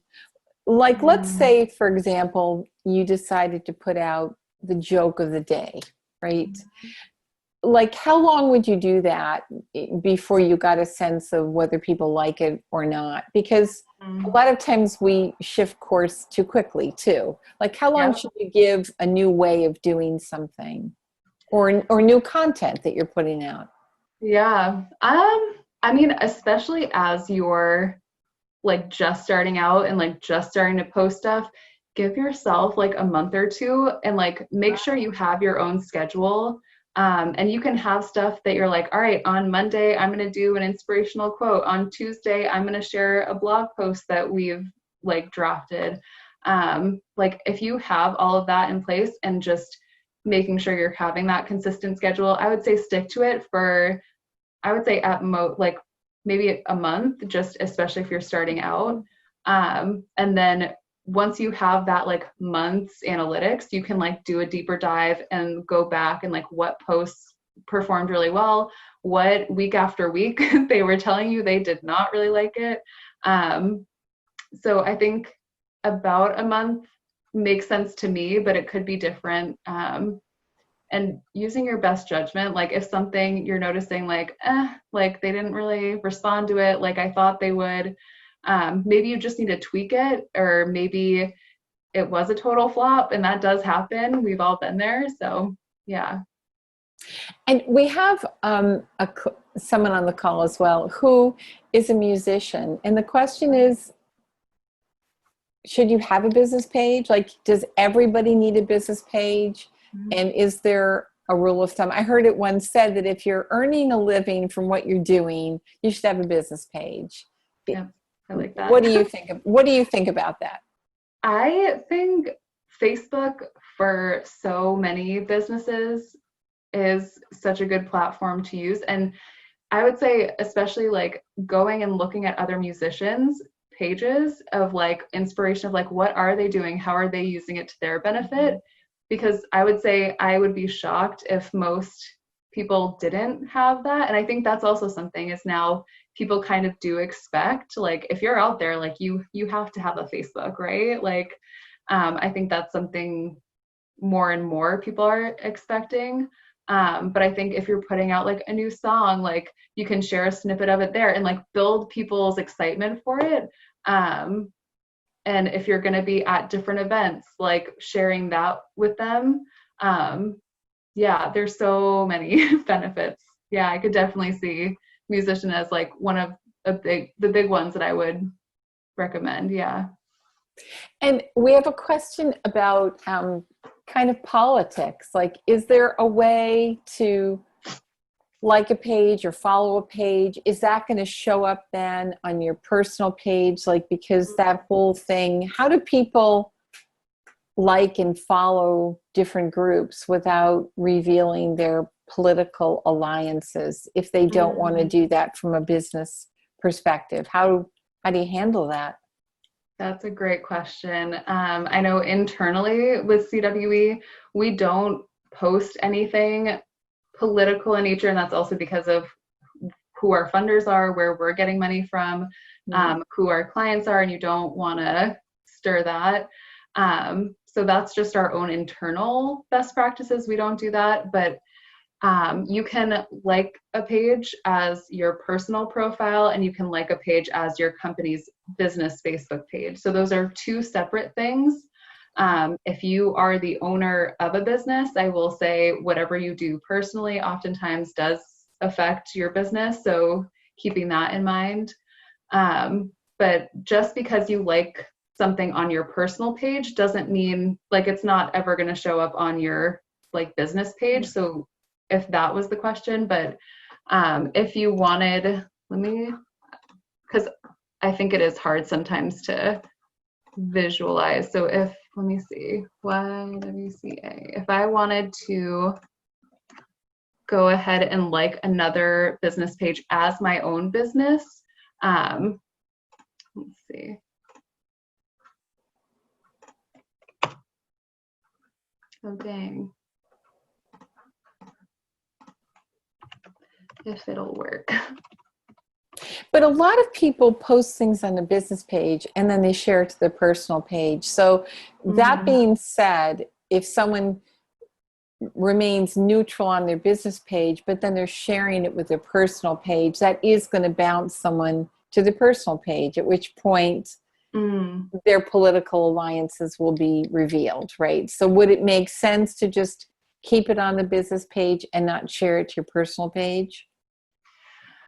Like, let's say, for example, you decided to put out the joke of the day, right? Like, how long would you do that before you got a sense of whether people like it or not? Because a lot of times we shift course too quickly too. Like, how long should you give a new way of doing something? Or new content that you're putting out? Yeah. I mean, especially as you're like just starting out and like just starting to post stuff, give yourself like a month or two and like make sure you have your own schedule. And you can have stuff that you're like, all right, on Monday, I'm going to do an inspirational quote. On Tuesday, I'm going to share a blog post that we've like drafted. Like if you have all of that in place and just making sure you're having that consistent schedule, I would say stick to it for, I would say at like maybe a month, just especially if you're starting out. And then once you have that like month's analytics, you can like do a deeper dive and go back and like what posts performed really well, what week after week they were telling you they did not really like it. So I think about a month makes sense to me, but it could be different. And using your best judgment, like if something you're noticing like they didn't really respond to it like I thought they would, maybe you just need to tweak it, or maybe it was a total flop, and that does happen. We've all been there. So yeah. And we have someone on the call as well who is a musician. And the question is, should you have a business page? Like, does everybody need a business page? And is there a rule of thumb? I heard it once said that if you're earning a living from what you're doing, you should have a business page. Yeah, I like that. What do you think about that? I think Facebook for so many businesses is such a good platform to use. And I would say, especially like going and looking at other musicians' pages of like inspiration of like, what are they doing? How are they using it to their benefit? Because I would say I would be shocked if most people didn't have that. And I think that's also something is now people kind of do expect, like if you're out there, like you have to have a Facebook, right? Like I think that's something more and more people are expecting. But I think if you're putting out like a new song, like you can share a snippet of it there and like build people's excitement for it. And if you're going to be at different events, like sharing that with them. Yeah, there's so many benefits. Yeah, I could definitely see musician as like one of the big ones that I would recommend. Yeah. And we have a question about kind of politics. Like, is there a way to like a page or follow a page? Is that going to show up then on your personal page? Like, because that whole thing, how do people like and follow different groups without revealing their political alliances if they don't want to do that from a business perspective? How do you handle that? That's a great question. I know internally with CWE, we don't post anything political in nature, and that's also because of who our funders are, where we're getting money from, who our clients are, and you don't want to stir that. So that's just our own internal best practices. We don't do that, but you can like a page as your personal profile, and you can like a page as your company's business Facebook page. So those are two separate things. If you are the owner of a business, I will say whatever you do personally oftentimes does affect your business. So keeping that in mind. But just because you like something on your personal page doesn't mean like it's not ever going to show up on your like business page. So if that was the question, but if you wanted, because I think it is hard sometimes to visualize. So let me see, YWCA. If I wanted to go ahead and like another business page as my own business, let's see. Oh, dang. If it'll work. But a lot of people post things on the business page and then they share it to their personal page. So that being said, if someone remains neutral on their business page, but then they're sharing it with their personal page, that is going to bounce someone to the personal page, at which point their political alliances will be revealed, right? So would it make sense to just keep it on the business page and not share it to your personal page?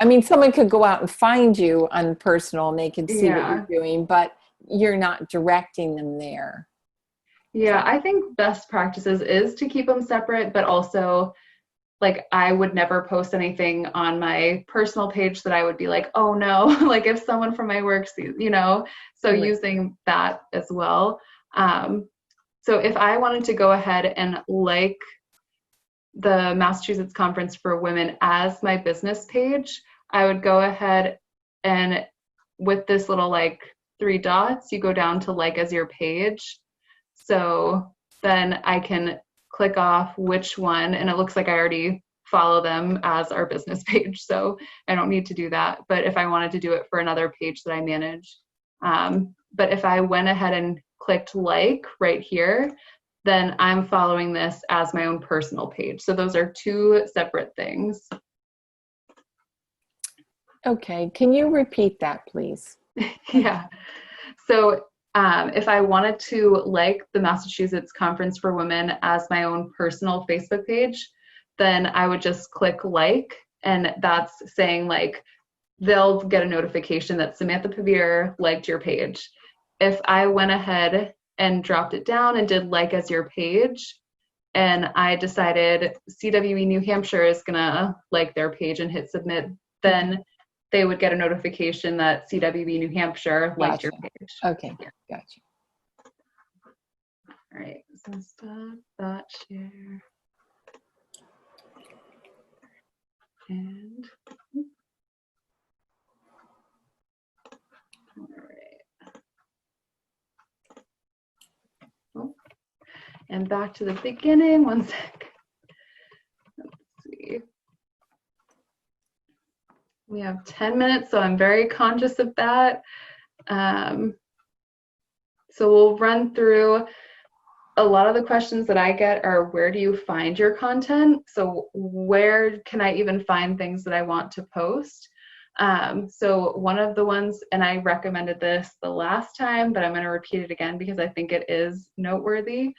I mean, someone could go out and find you on personal and they can see what you're doing, but you're not directing them there. Yeah, I think best practices is to keep them separate, but also like I would never post anything on my personal page that I would be like, oh no, like if someone from my work sees, so using that as well. So if I wanted to go ahead and like the Massachusetts Conference for Women as my business page, I would go ahead and with this little like 3 dots, you go down to like as your page. So then I can click off which one, and it looks like I already follow them as our business page. So I don't need to do that. But if I wanted to do it for another page that I manage, but if I went ahead and clicked like right here, then I'm following this as my own personal page. So those are 2 separate things. Okay, can you repeat that, please? Yeah. So if I wanted to like the Massachusetts Conference for Women as my own personal Facebook page, then I would just click like, and that's saying like, they'll get a notification that Samantha Pavir liked your page. If I went ahead and dropped it down and did like as your page, and I decided CWE New Hampshire is gonna like their page and hit submit, then they would get a notification that CWE New Hampshire liked your page. Okay, gotcha. All right, so stop that share. And all right. Oh, and back to the beginning, one sec. Let's see. We have 10 minutes, so I'm very conscious of that. So we'll run through. A lot of the questions that I get are, where do you find your content? So where can I even find things that I want to post? So one of the ones, and I recommended this the last time, but I'm going to repeat it again because I think it is noteworthy.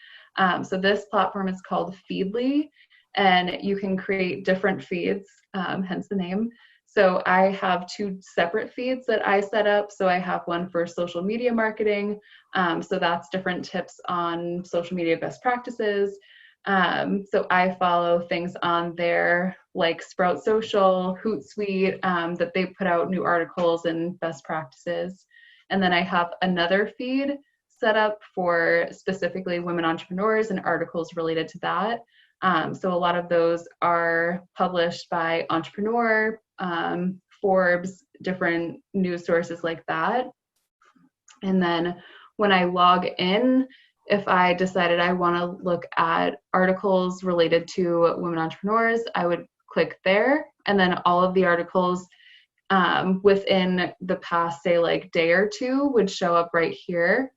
So this platform is called Feedly, and you can create different feeds, hence the name. So I have 2 separate feeds that I set up. So I have one for social media marketing. So that's different tips on social media best practices. So I follow things on there like Sprout Social, Hootsuite, that they put out new articles and best practices. And then I have another feed set up for specifically women entrepreneurs and articles related to that. So a lot of those are published by Entrepreneur, Forbes, different news sources like that. And then when I log in, if I decided I want to look at articles related to women entrepreneurs, I would click there. And then all of the articles within the past, say like day or 2 would show up right here.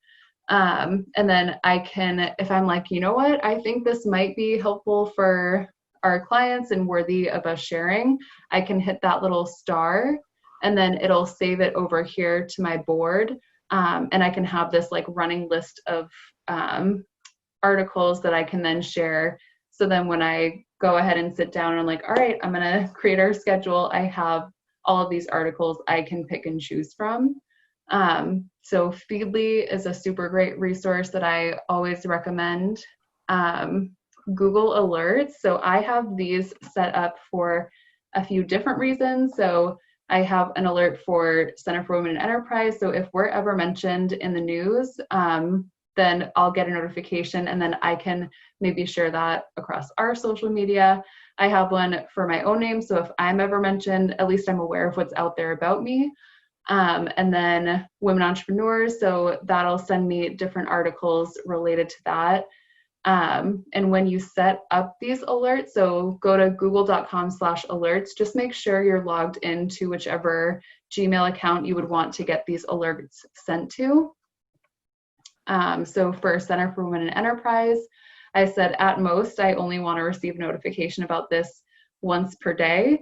And then I can, if I'm like, you know what, I think this might be helpful for our clients and worthy of us sharing, I can hit that little star, and then it'll save it over here to my board. And I can have this like running list of articles that I can then share. So then when I go ahead and sit down and I'm like, all right, I'm going to create our schedule, I have all of these articles I can pick and choose from. So Feedly is a super great resource that I always recommend. Google Alerts. So I have these set up for a few different reasons. So I have an alert for Center for Women in Enterprise. So if we're ever mentioned in the news, then I'll get a notification, and then I can maybe share that across our social media. I have one for my own name. So if I'm ever mentioned, at least I'm aware of what's out there about me. And then women entrepreneurs, so that'll send me different articles related to that. And when you set up these alerts, so go to google.com/alerts, just make sure you're logged into whichever Gmail account you would want to get these alerts sent to. So for Center for Women in Enterprise, I said at most, I only want to receive notification about this once per day.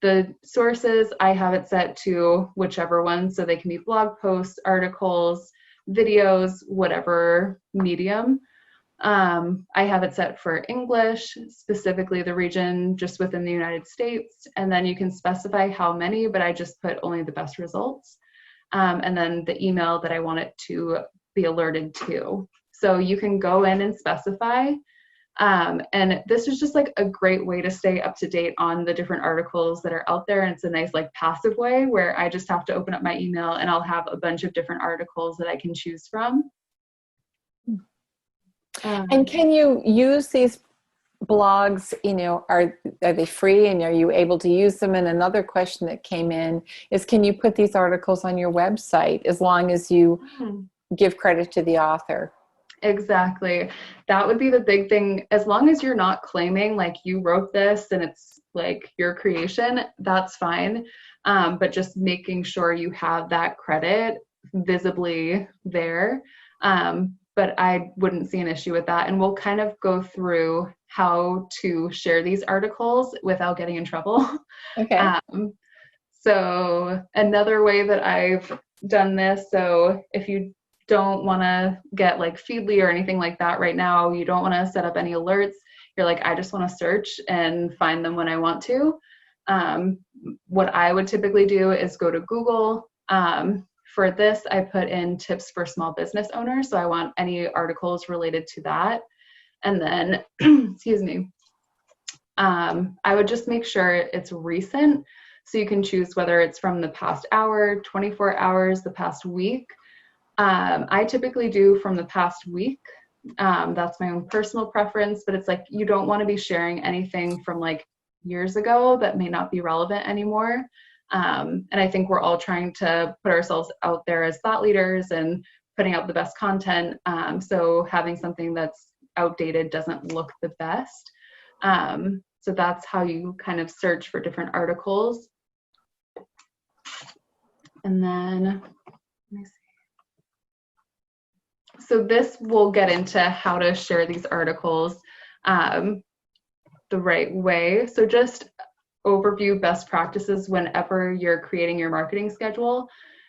The sources, I have it set to whichever one, so they can be blog posts, articles, videos, whatever medium. I have it set for English, specifically the region just within the United States, and then you can specify how many, but I just put only the best results. And then the email that I want it to be alerted to. So you can go in and specify. And this is just like a great way to stay up to date on the different articles that are out there. And it's a nice like passive way where I just have to open up my email and I'll have a bunch of different articles that I can choose from. And can you use these blogs, you know, are they free and are you able to use them? And another question that came in is, can you put these articles on your website as long as you give credit to the author? Exactly. That would be the big thing. As long as you're not claiming like you wrote this and it's like your creation, that's fine. But just making sure you have that credit visibly there. But I wouldn't see an issue with that. And we'll kind of go through how to share these articles without getting in trouble. Okay. So another way that I've done this, so if you don't want to get like Feedly or anything like that right now, you don't want to set up any alerts, you're like, I just want to search and find them when I want to. What I would typically do is go to Google. For this, I put in tips for small business owners. So I want any articles related to that. And then, excuse me, I would just make sure it's recent. So you can choose whether it's from the past hour, 24 hours, the past week. I typically do from the past week. That's my own personal preference, but it's like, you don't want to be sharing anything from like years ago that may not be relevant anymore. And I think we're all trying to put ourselves out there as thought leaders and putting out the best content. So having something that's outdated doesn't look the best. So that's how you kind of search for different articles. And then, let me see. So this will get into how to share these articles the right way. So just overview best practices whenever you're creating your marketing schedule.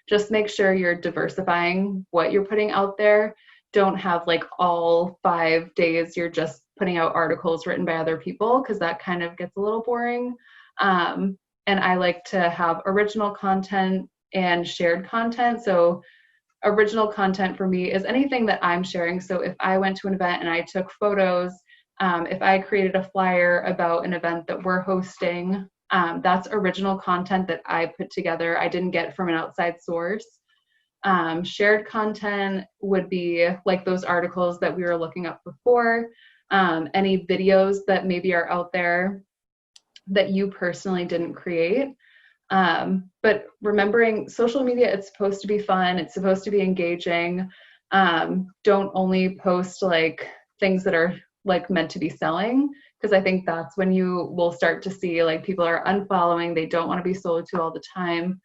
Just make sure you're diversifying what you're putting out there. Don't have like all 5 days you're just putting out articles written by other people, because that kind of gets a little boring. And I like to have original content and shared content. So original content for me is anything that I'm sharing. So if I went to an event and I took photos, if I created a flyer about an event that we're hosting, that's original content that I put together. I didn't get from an outside source. Shared content would be like those articles that we were looking up before, any videos that maybe are out there that you personally didn't create. But remembering social media, it's supposed to be fun. It's supposed to be engaging. Don't only post like things that are like meant to be selling, because I think that's when you will start to see like people are unfollowing. They don't want to be sold to all the time.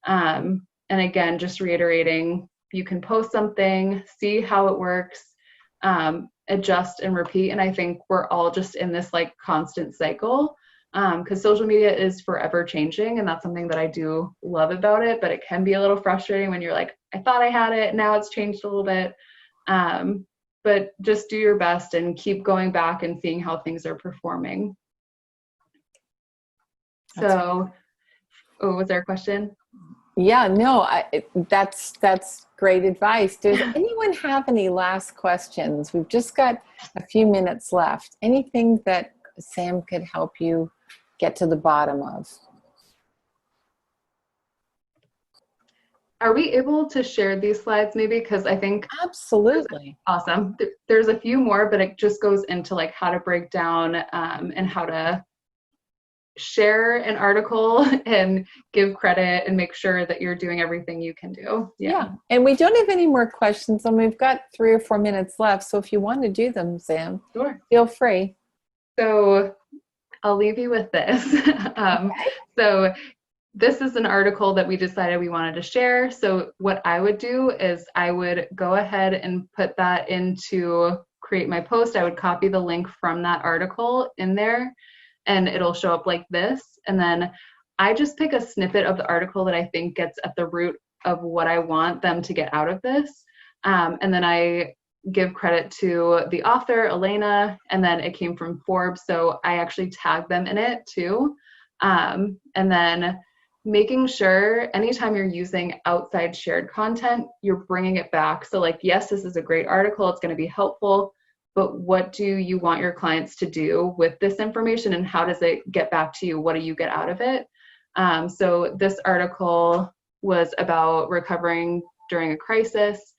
And again, just reiterating, you can post something, see how it works, adjust and repeat. And I think we're all just in this like constant cycle. Because social media is forever changing, and that's something that I do love about it, but it can be a little frustrating when you're like, I thought I had it, now it's changed a little bit. But just do your best and keep going back and seeing how things are performing. So, oh, was there a question? Yeah, no, that's great advice. Does anyone have any last questions? We've just got a few minutes left. Anything that Sam could help you get to the bottom of? Are we able to share these slides maybe? Because I think Absolutely. Awesome. There's a few more, but it just goes into like how to break down and how to share an article and give credit and make sure that you're doing everything you can do. Yeah. And we don't have any more questions, and we've got 3 or 4 minutes left. So if you want to do them, Sam, Sure. Feel free. So I'll leave you with this. So this is an article that we decided we wanted to share. So what I would do is I would go ahead and put that into create my post. I would copy the link from that article in there, and it'll show up like this. And then I just pick a snippet of the article that I think gets at the root of what I want them to get out of this. And then I give credit to the author, Elena, and then it came from Forbes. So I actually tag them in it too. And then making sure anytime you're using outside shared content, you're bringing it back. So like, yes, this is a great article. It's going to be helpful, but what do you want your clients to do with this information, and how does it get back to you? What do you get out of it? So this article was about recovering during a crisis.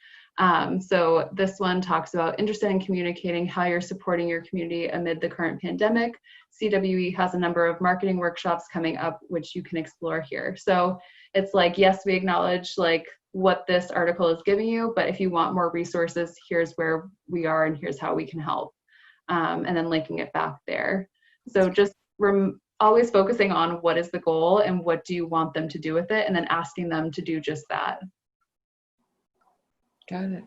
So this one talks about interested in communicating how you're supporting your community amid the current pandemic. CWE has a number of marketing workshops coming up, which you can explore here. So it's like, yes, we acknowledge like what this article is giving you, but if you want more resources, here's where we are and here's how we can help. And then linking it back there. So just always focusing on what is the goal and what do you want them to do with it, and then asking them to do just that. Got it.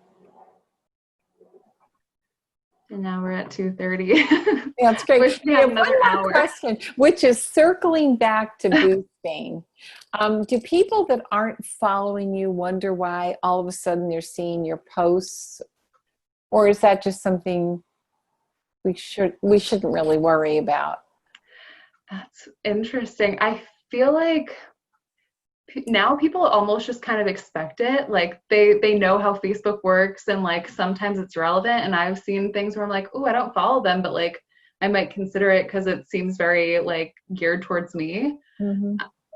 And now we're at 2:30. Yeah, that's great. We have another one hour. more question, which is circling back to boosting. Do people that aren't following you wonder why all of a sudden they're seeing your posts? Or is that just something we shouldn't really worry about. That's interesting. I feel like now people almost just kind of expect it. Like they know how Facebook works, and like sometimes it's relevant. And I've seen things where I'm like, oh, I don't follow them, but like I might consider it because it seems very like geared towards me. Mm-hmm.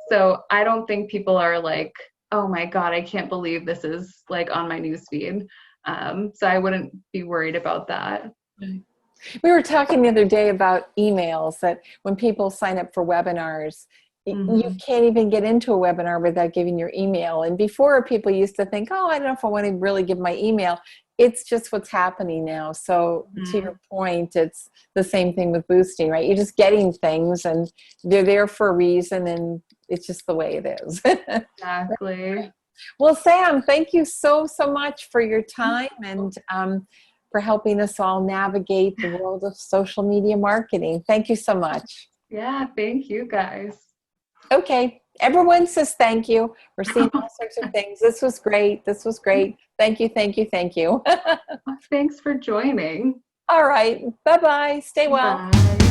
So I don't think people are like, oh my God, I can't believe this is like on my newsfeed. So I wouldn't be worried about that. We were talking the other day about emails, that when people sign up for webinars, you can't even get into a webinar without giving your email. And before, people used to think, oh, I don't know if I want to really give my email. It's just what's happening now. So to your point, it's the same thing with boosting, right? You're just getting things and they're there for a reason, and it's just the way it is. Exactly. Well, Sam, thank you so much for your time and for helping us all navigate the world of social media marketing. Thank you so much. Yeah, thank you guys. Okay, everyone says thank you. We're seeing all sorts of things. This was great. This was great. Thank you, thank you, thank you. Thanks for joining. All right, bye-bye. Stay well. Bye.